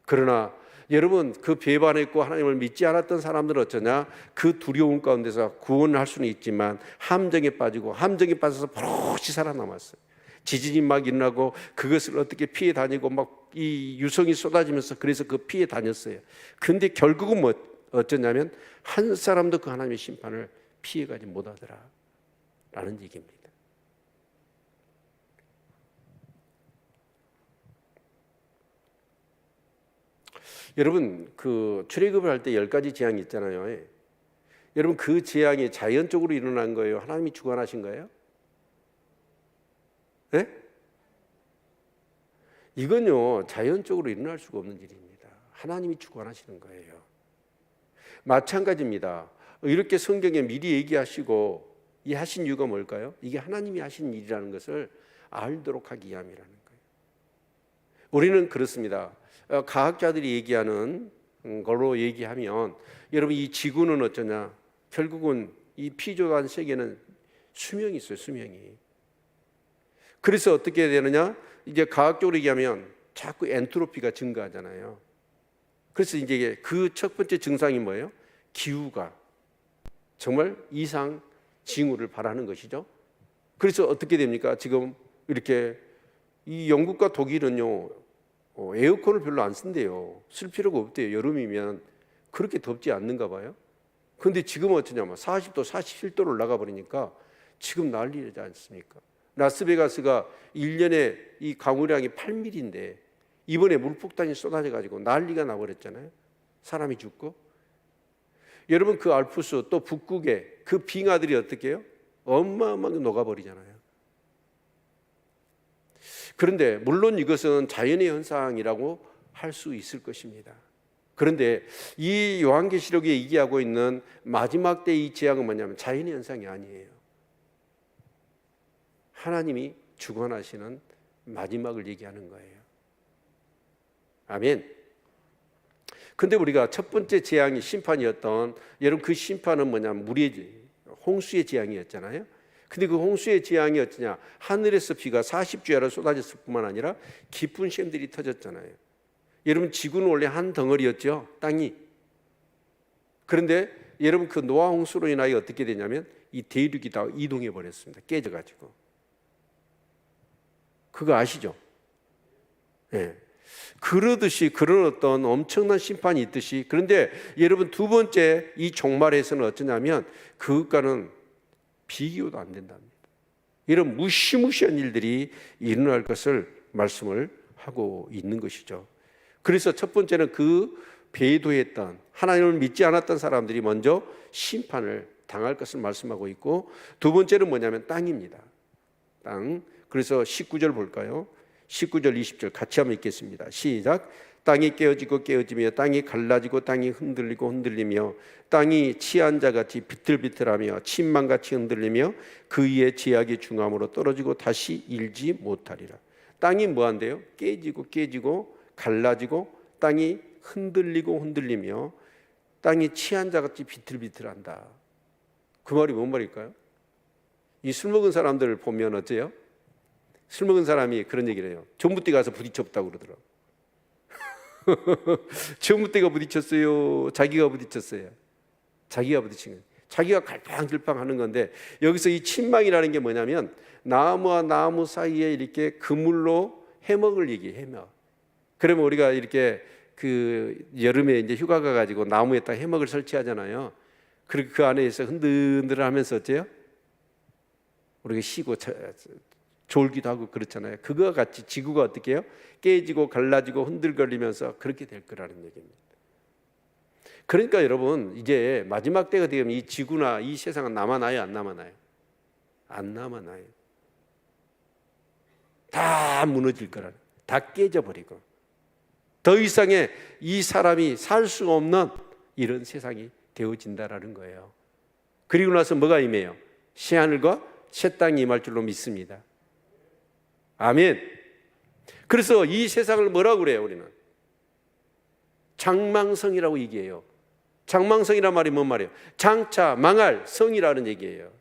그러나 여러분 그 배반했고 하나님을 믿지 않았던 사람들은 어쩌냐? 그 두려움 가운데서 구원을 할 수는 있지만 함정에 빠지고 함정에 빠져서 버릇이 살아남았어요. 지진이 막 일어나고 그것을 어떻게 피해 다니고 막 이 유성이 쏟아지면서 그래서 그 피해 다녔어요. 근데 결국은 뭐 어쩌냐면 한 사람도 그 하나님의 심판을 피해가지 못하더라 라는 얘기입니다. 여러분 그 출애굽을 할 때 10가지 재앙이 있잖아요. 여러분 그 재앙이 자연적으로 일어난 거예요? 하나님이 주관하신 거예요? 네? 이건요 자연적으로 일어날 수가 없는 일입니다. 하나님이 주관하시는 거예요. 마찬가지입니다. 이렇게 성경에 미리 얘기하시고 이 하신 이유가 뭘까요? 이게 하나님이 하신 일이라는 것을 알도록 하기 위함이라는 거예요. 우리는 그렇습니다. 과학자들이 얘기하는 걸로 얘기하면 여러분 이 지구는 어쩌냐? 결국은 이 피조한 세계는 수명이 있어요. 수명이. 그래서 어떻게 되느냐? 이제 과학적으로 얘기하면 자꾸 엔트로피가 증가하잖아요. 그래서 이제 그 첫 번째 증상이 뭐예요? 기후가 정말 이상 징후를 바라는 것이죠. 그래서 어떻게 됩니까? 지금 이렇게 이 영국과 독일은요 에어컨을 별로 안 쓴대요. 쓸 필요가 없대요. 여름이면 그렇게 덥지 않는가 봐요. 그런데 지금 어쩌냐면 40도, 47도를 나가버리니까 지금 난리지 않습니까? 라스베가스가 1년에 이 강우량이 8mm인데 이번에 물폭탄이 쏟아져 가지고 난리가 나버렸잖아요. 사람이 죽고. 여러분 그 알프스 또 북극에 그 빙하들이 어떻게 해요? 어마어마하게 녹아버리잖아요. 그런데 물론 이것은 자연의 현상이라고 할 수 있을 것입니다. 그런데 이 요한계시록에 얘기하고 있는 마지막 때의 이 재앙은 뭐냐면 자연의 현상이 아니에요. 하나님이 주관하시는 마지막을 얘기하는 거예요. 아멘. 근데 우리가 첫 번째 재앙이 심판이었던, 여러분 그 심판은 뭐냐면 홍수의 재앙이었잖아요. 근데 그 홍수의 재앙이 어떠냐? 하늘에서 비가 40주야로 쏟아졌을 뿐만 아니라 깊은 샘들이 터졌잖아요. 여러분 지구는 원래 한 덩어리였죠, 땅이. 그런데 여러분 그 노아 홍수로 인하여 어떻게 되냐면 이 대륙이 다 이동해 버렸습니다. 깨져가지고. 그거 아시죠? 네. 그러듯이 그런 어떤 엄청난 심판이 있듯이, 그런데 여러분 두 번째 이 종말에서는 어쩌냐면 그것과는 비교도 안 된답니다. 이런 무시무시한 일들이 일어날 것을 말씀을 하고 있는 것이죠. 그래서 첫 번째는 그 배도했던, 하나님을 믿지 않았던 사람들이 먼저 심판을 당할 것을 말씀하고 있고, 두 번째는 뭐냐면 땅입니다. 땅. 그래서 19절 볼까요? 19절 20절 같이 한번 읽겠습니다. 시작. 땅이 깨어지고 깨어지며 땅이 갈라지고 땅이 흔들리고 흔들리며 땅이 취한 자같이 비틀비틀하며 침망같이 흔들리며 그 위에 제약이 중함으로 떨어지고 다시 일지 못하리라. 땅이 뭐한대요? 깨지고 깨지고 갈라지고 땅이 흔들리고 흔들리며 땅이 취한 자같이 비틀비틀한다. 그 말이 뭔 말일까요? 이 술 먹은 사람들을 보면 어때요? 술 먹은 사람이 그런 얘기를 해요. 전봇대 가서 부딪혔다고 그러더라고요. 전봇대가 부딪혔어요? 자기가 부딪혔어요? 자기가 부딪힌 거예요. 자기가 갈팡질팡 하는 건데, 여기서 이 침망이라는 게 뭐냐면 나무와 나무 사이에 이렇게 그물로 해먹을 얘기예요. 해먹. 그러면 우리가 이렇게 그 여름에 이제 휴가 가가지고 나무에다 해먹을 설치하잖아요. 그리고 그 안에서 흔들흔들 하면서 어째요? 우리가 쉬고 졸기도 하고 그렇잖아요. 그거와 같이 지구가 어떻게 해요? 깨지고 갈라지고 흔들거리면서 그렇게 될 거라는 얘기입니다. 그러니까 여러분 이제 마지막 때가 되면 이 지구나 이 세상은 남아나요, 안 남아나요? 안 남아나요. 다 무너질 거라는, 다 깨져버리고 더 이상의 이 사람이 살 수 없는 이런 세상이 되어진다라는 거예요. 그리고 나서 뭐가 임해요? 새하늘과 새 땅이 임할 줄로 믿습니다. 아멘. 그래서 이 세상을 뭐라고 그래요? 우리는 장망성이라고 얘기해요. 장망성이란 말이 뭔 말이에요? 장차 망할 성이라는 얘기예요.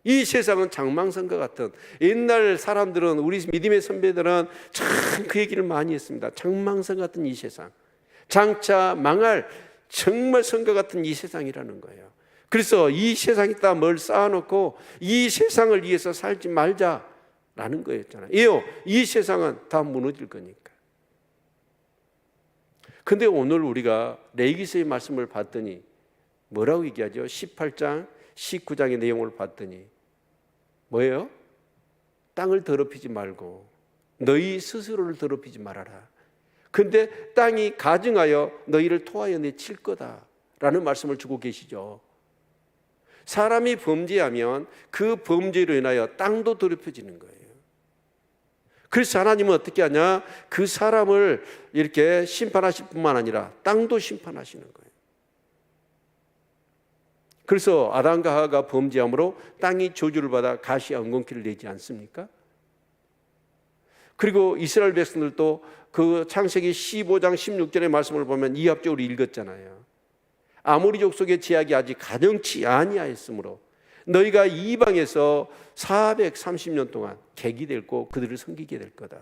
이 세상은 장망성과 같은, 옛날 사람들은, 우리 믿음의 선배들은 참 그 얘기를 많이 했습니다. 장망성 같은 이 세상, 장차 망할 정말 성과 같은 이 세상이라는 거예요. 그래서 이 세상에다 뭘 쌓아놓고 이 세상을 위해서 살지 말자라는 거였잖아요. 이 세상은 다 무너질 거니까. 근데 오늘 우리가 레위기서의 말씀을 봤더니 뭐라고 얘기하죠? 18장, 19장의 내용을 봤더니 뭐예요? 땅을 더럽히지 말고 너희 스스로를 더럽히지 말아라. 근데 땅이 가증하여 너희를 토하여 내칠 거다라는 말씀을 주고 계시죠. 사람이 범죄하면 그 범죄로 인하여 땅도 더럽혀지는 거예요. 그래서 하나님은 어떻게 하냐? 그 사람을 이렇게 심판하실 뿐만 아니라 땅도 심판하시는 거예요. 그래서 아담과 하와가 범죄함으로 땅이 저주를 받아 가시와 엉겅퀴를 내지 않습니까? 그리고 이스라엘 백성들도 그 창세기 15장 16절의 말씀을 보면 이합적으로 읽었잖아요. 아모리 족속의 제약이 아직 가정치 아니하였으므로 너희가 이방에서 430년 동안 객이 되고 그들을 섬기게 될 거다.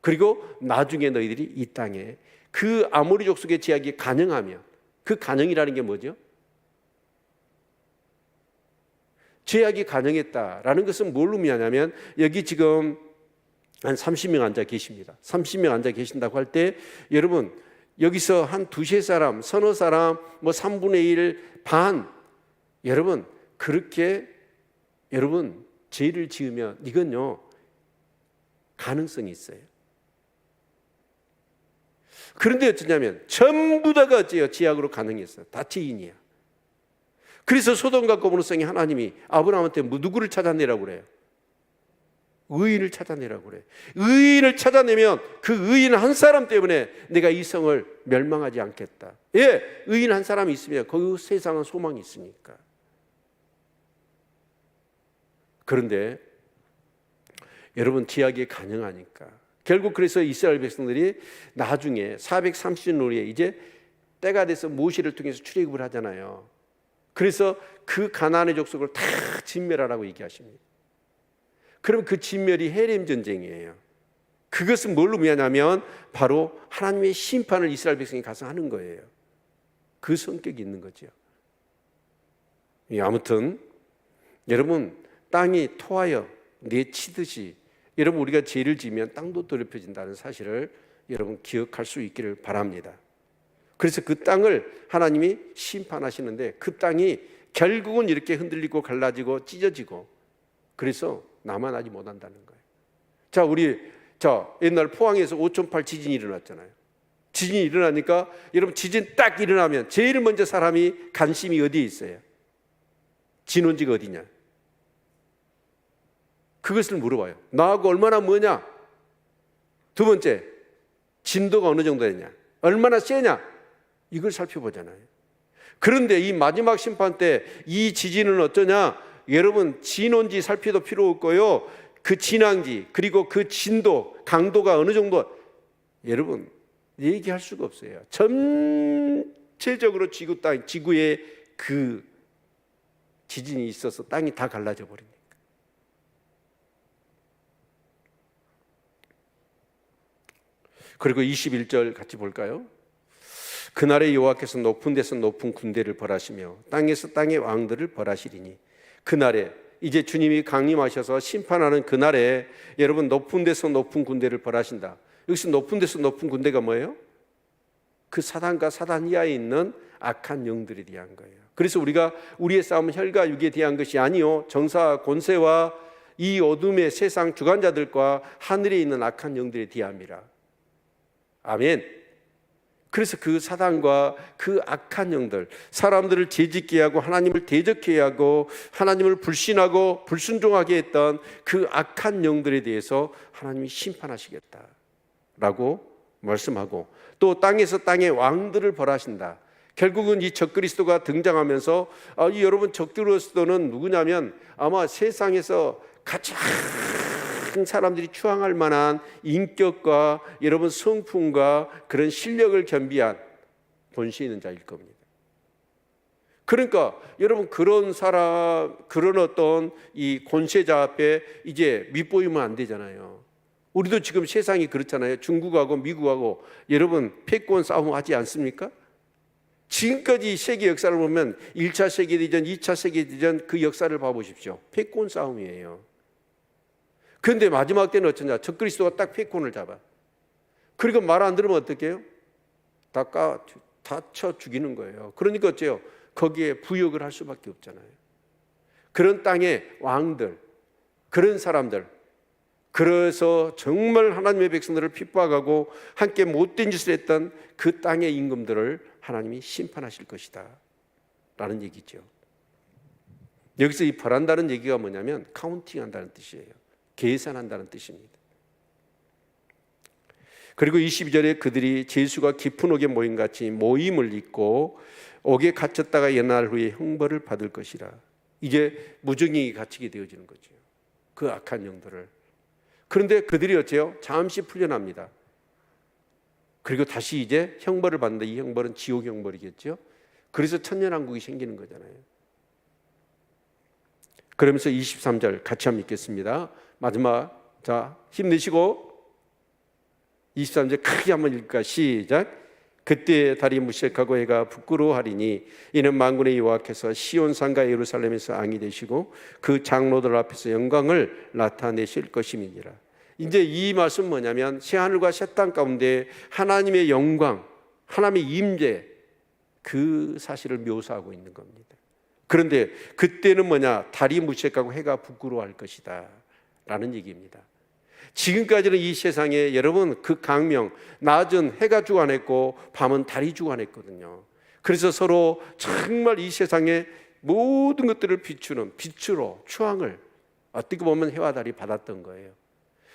그리고 나중에 너희들이 이 땅에 그 아모리 족속의 제약이 가능하면, 그 가능이라는 게 뭐죠? 제약이 가능했다라는 것은 뭘 의미하냐면, 여기 지금 한 30명 앉아 계십니다. 30명 앉아 계신다고 할 때 여러분 여기서 한 두세 사람, 서너 사람, 뭐 3분의 1, 반, 여러분 그렇게 여러분 죄를 지으면 이건요 가능성이 있어요. 그런데 어쩌냐면 전부 다가 어째요? 지약으로 가능했어요. 다 지인이야. 그래서 소돔과 고모라성이 하나님이 아브라함한테 누구를 찾아내라고 그래요? 의인을 찾아내라고 그래. 의인을 찾아내면 그 의인 한 사람 때문에 내가 이 성을 멸망하지 않겠다. 예, 의인 한 사람이 있으면 그 세상은 소망이 있으니까. 그런데 여러분 지약이 가능하니까 결국 그래서 이스라엘 백성들이 나중에 430년 후에 이제 때가 돼서 모세를 통해서 출애굽을 하잖아요. 그래서 그 가나안의 족속을 다 진멸하라고 얘기하십니다. 그럼 그 진멸이 헤렘 전쟁이에요. 그것은 뭘로 의미하냐면 바로 하나님의 심판을 이스라엘 백성이 가서 하는 거예요. 그 성격이 있는 거죠. 아무튼 여러분 땅이 토하여 내치듯이 여러분 우리가 죄를 지으면 땅도 더럽혀진다는 사실을 여러분 기억할 수 있기를 바랍니다. 그래서 그 땅을 하나님이 심판하시는데 그 땅이 결국은 이렇게 흔들리고 갈라지고 찢어지고 그래서 남아나지 못한다는 거예요. 우리 옛날 포항에서 5.8 지진이 일어났잖아요. 지진이 일어나니까 여러분 지진 딱 일어나면 제일 먼저 사람이 관심이 어디에 있어요? 진원지가 어디냐? 그것을 물어봐요. 나하고 얼마나 뭐냐? 두 번째, 진도가 어느 정도 되냐? 얼마나 세냐? 이걸 살펴보잖아요. 그런데 이 마지막 심판 때 이 지진은 어떠냐? 여러분 진원지 살피도 필요 없고요. 그 진앙지 그리고 그 진도 강도가 어느 정도 여러분 얘기할 수가 없어요. 전체적으로 지구에 그 지진이 있어서 땅이 다 갈라져 버립니다. 그리고 21절 같이 볼까요? 그날에 여호와께서 높은 데서 높은 군대를 벌하시며 땅에서 땅의 왕들을 벌하시리니 그날에 이제 주님이 강림하셔서 심판하는 그날에 여러분 높은 데서 높은 군대를 벌하신다. 여기서 높은 데서 높은 군대가 뭐예요? 그 사단과 사단 이하에 있는 악한 영들에 대한 거예요. 그래서 우리가 우리의 싸움은 혈과 육에 대한 것이 아니요 정사 권세와 이 어둠의 세상 주관자들과 하늘에 있는 악한 영들에 대함이라. 아멘. 그래서 그 사단과 그 악한 영들, 사람들을 죄짓게 하고 하나님을 대적케 하고 하나님을 불신하고 불순종하게 했던 그 악한 영들에 대해서 하나님이 심판하시겠다라고 말씀하고 또 땅에서 땅의 왕들을 벌하신다. 결국은 이 적그리스도가 등장하면서 여러분 적그리스도는 누구냐면 아마 세상에서 가장 사람들이 추앙할 만한 인격과 여러분 성품과 그런 실력을 겸비한 본시 있는 자일 겁니다. 그러니까 여러분 그런 사람, 그런 어떤 이 권세자 앞에 이제 밑보이면 안 되잖아요. 우리도 지금 세상이 그렇잖아요. 중국하고 미국하고 여러분 패권 싸움 하지 않습니까? 지금까지 세계 역사를 보면 1차 세계대전, 2차 세계대전 그 역사를 봐보십시오. 패권 싸움이에요. 그런데 마지막 때는 어쩌냐? 적그리스도가 딱 패권을 잡아. 그리고 말 안 들으면 어떻게 해요? 다 쳐 죽이는 거예요. 그러니까 어째요? 거기에 부역을 할 수밖에 없잖아요. 그런 땅의 왕들, 그런 사람들, 그래서 정말 하나님의 백성들을 핍박하고 함께 못된 짓을 했던 그 땅의 임금들을 하나님이 심판하실 것이다 라는 얘기죠. 여기서 이 벌한다는 얘기가 뭐냐면 카운팅한다는 뜻이에요. 계산한다는 뜻입니다. 그리고 22절에 그들이 제수가 깊은 옥에 모임같이 모임을 잇고 옥에 갇혔다가 옛날 후에 형벌을 받을 것이라. 이제 무정이 갇히게 되어지는 거죠. 그 악한 영들을. 그런데 그들이 어째요? 잠시 풀려납니다. 그리고 다시 이제 형벌을 받는다. 이 형벌은 지옥 형벌이겠죠. 그래서 천년왕국이 생기는 거잖아요. 그러면서 23절 같이 한번 읽겠습니다. 마지막, 자 힘내시고 23절 크게 한번 읽을까? 시작. 그때 달이 무색하고 해가 부끄러워하리니 이는 만군의 여호와께서 시온산과 예루살렘에서 왕이 되시고 그 장로들 앞에서 영광을 나타내실 것임이니라. 이제 이 말씀 뭐냐면 새하늘과 새 땅 가운데 하나님의 영광, 하나님의 임재 그 사실을 묘사하고 있는 겁니다. 그런데 그때는 뭐냐? 달이 무색하고 해가 부끄러워할 것이다 라는 얘기입니다. 지금까지는 이 세상에 여러분 그 강명, 낮은 해가 주관했고 밤은 달이 주관했거든요. 그래서 서로 정말 이 세상에 모든 것들을 비추는 빛으로 추앙을 어떻게 보면 해와 달이 받았던 거예요.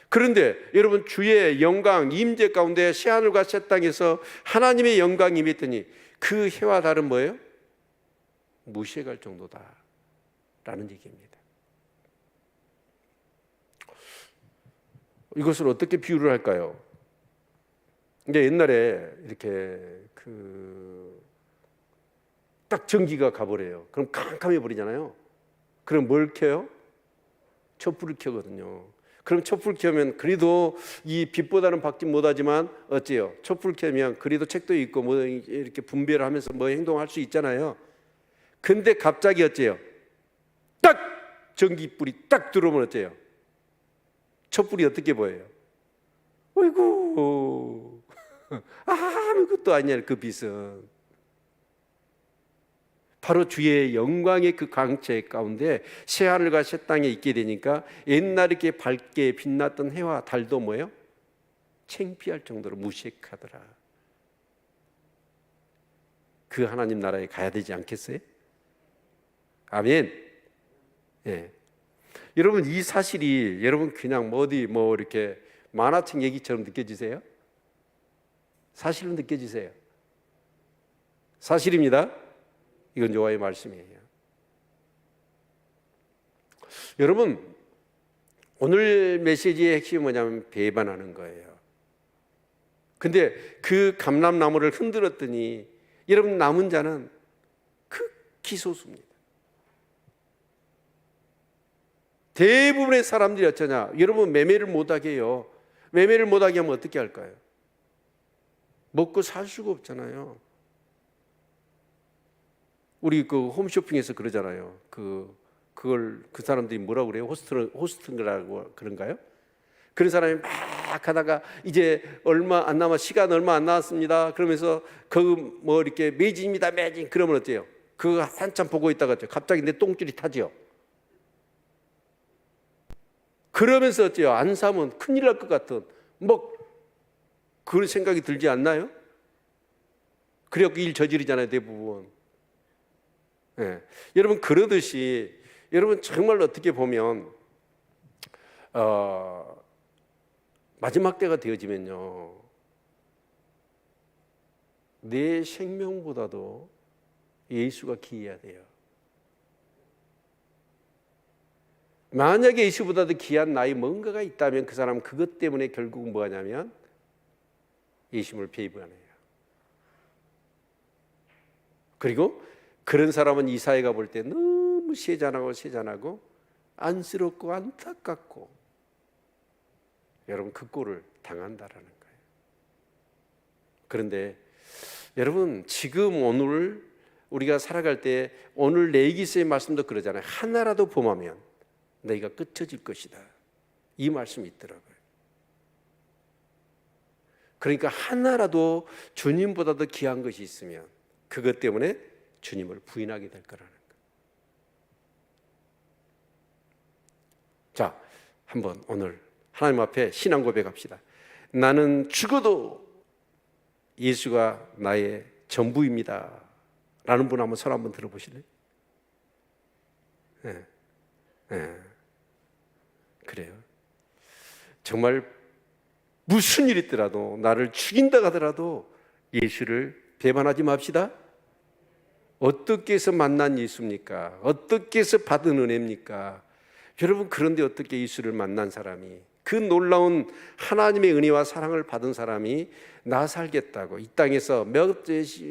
그런데 여러분 주의 영광 임재 가운데 새하늘과 새 땅에서 하나님의 영광이 임했더니 그 해와 달은 뭐예요? 무시해갈 정도다 라는 얘기입니다. 이것을 어떻게 비유를 할까요? 이제 옛날에 이렇게 딱 전기가 가버려요. 그럼 캄캄해 버리잖아요. 그럼 뭘 켜요? 촛불을 켜거든요. 그럼 촛불 켜면 그래도 이 빛보다는 받지 못하지만 어째요? 촛불 켜면 그래도 책도 읽고 뭐 이렇게 분별을 하면서 뭐 행동할 수 있잖아요. 근데 갑자기 어째요? 딱 전기불이 딱 들어오면 어째요? 촛불이 어떻게 보여요? 어이구 아무것도 아니야. 그 빛은 바로 주의 영광의 그 광채 가운데 새하늘과 새 땅에 있게 되니까 옛날에 이렇게 밝게 빛났던 해와 달도 뭐예요? 창피할 정도로 무색하더라. 그 하나님 나라에 가야 되지 않겠어요? 아멘. 예. 여러분 이 사실이 여러분 그냥 어디 뭐 이렇게 만화책 얘기처럼 느껴지세요? 사실로 느껴지세요? 사실입니다. 이건 여호와의 말씀이에요. 여러분 오늘 메시지의 핵심이 뭐냐면 배반하는 거예요. 근데 그 감람나무를 흔들었더니 여러분 남은 자는 극히 소수입니다. 대부분의 사람들이 어쩌냐? 여러분 매매를 못하게 해요. 매매를 못하게 하면 어떻게 할까요? 먹고 살 수가 없잖아요. 우리 그 홈쇼핑에서 그러잖아요. 그걸 그 사람들이 뭐라고 그래요? 호스트라고 그런가요? 그런 사람이 막 하다가 이제 얼마 안 남아 시간 얼마 안 남았습니다. 그러면서 그 뭐 이렇게 매진입니다, 매진. 그러면 어때요? 그거 한참 보고 있다가 갑자기 내 똥줄이 타죠. 그러면서 어때요? 안 사면 큰일 날 것 같은 뭐 그런 생각이 들지 않나요? 그래갖고 일 저지르잖아요, 대부분. 네. 여러분 그러듯이 여러분 정말 어떻게 보면 마지막 때가 되어지면요 내 생명보다도 예수가 귀해야 돼요. 만약에 예수보다도 귀한 나의 뭔가가 있다면 그 사람은 그것 때문에 결국 뭐하냐면 예수님을 배반해요. 그리고 그런 사람은 이 사회가 볼 때 너무 세잔하고 안쓰럽고 안타깝고 여러분 그 꼴을 당한다라는 거예요. 그런데 여러분 지금 오늘 우리가 살아갈 때 오늘 레위기서의 말씀도 그러잖아요. 하나라도 범하면 너희가 끝쳐질 것이다. 이 말씀이 있더라고요. 그러니까 하나라도 주님보다 더 귀한 것이 있으면 그것 때문에 주님을 부인하게 될 거라는 거예요. 자, 한번 오늘 하나님 앞에 신앙 고백합시다. 나는 죽어도 예수가 나의 전부입니다. 라는 분 한번 손 한번 들어보실래요? 네. 네. 그래요. 정말 무슨 일이 있더라도 나를 죽인다 하더라도 예수를 배반하지 맙시다. 어떻게 해서 만난 예수입니까? 어떻게 해서 받은 은혜입니까? 여러분 그런데 어떻게 예수를 만난 사람이 그 놀라운 하나님의 은혜와 사랑을 받은 사람이 나 살겠다고 이 땅에서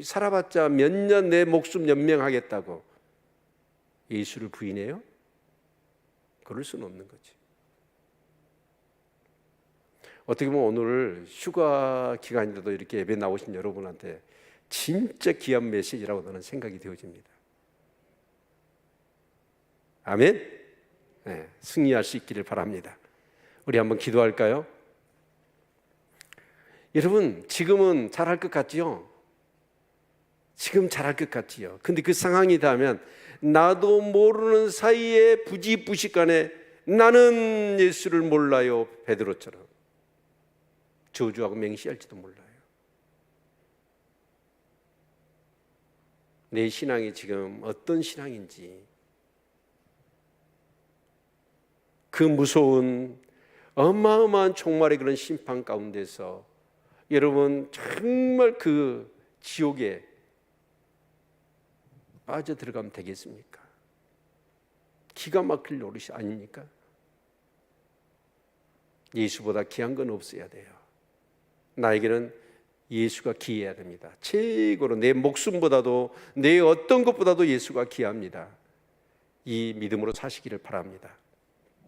살아봤자 몇 년 내 목숨 연명하겠다고 예수를 부인해요? 그럴 수는 없는 거지. 어떻게 보면 오늘 휴가 기간인데도 이렇게 예배 나오신 여러분한테 진짜 귀한 메시지라고 저는 생각이 되어집니다. 아멘? 네, 승리할 수 있기를 바랍니다. 우리 한번 기도할까요? 여러분 지금은 잘할 것 같지요? 지금 잘할 것 같지요? 근데 그 상황이 닿으면 나도 모르는 사이에 부지부식간에 나는 예수를 몰라요. 베드로처럼 저주하고 맹시할지도 몰라요. 내 신앙이 지금 어떤 신앙인지, 그 무서운 어마어마한 종말의 그런 심판 가운데서 여러분 정말 그 지옥에 빠져 들어가면 되겠습니까? 기가 막힐 노릇이 아닙니까? 예수보다 귀한 건 없어야 돼요. 나에게는 예수가 귀해야 됩니다. 최고로 내 목숨보다도 내 어떤 것보다도 예수가 귀합니다. 이 믿음으로 사시기를 바랍니다.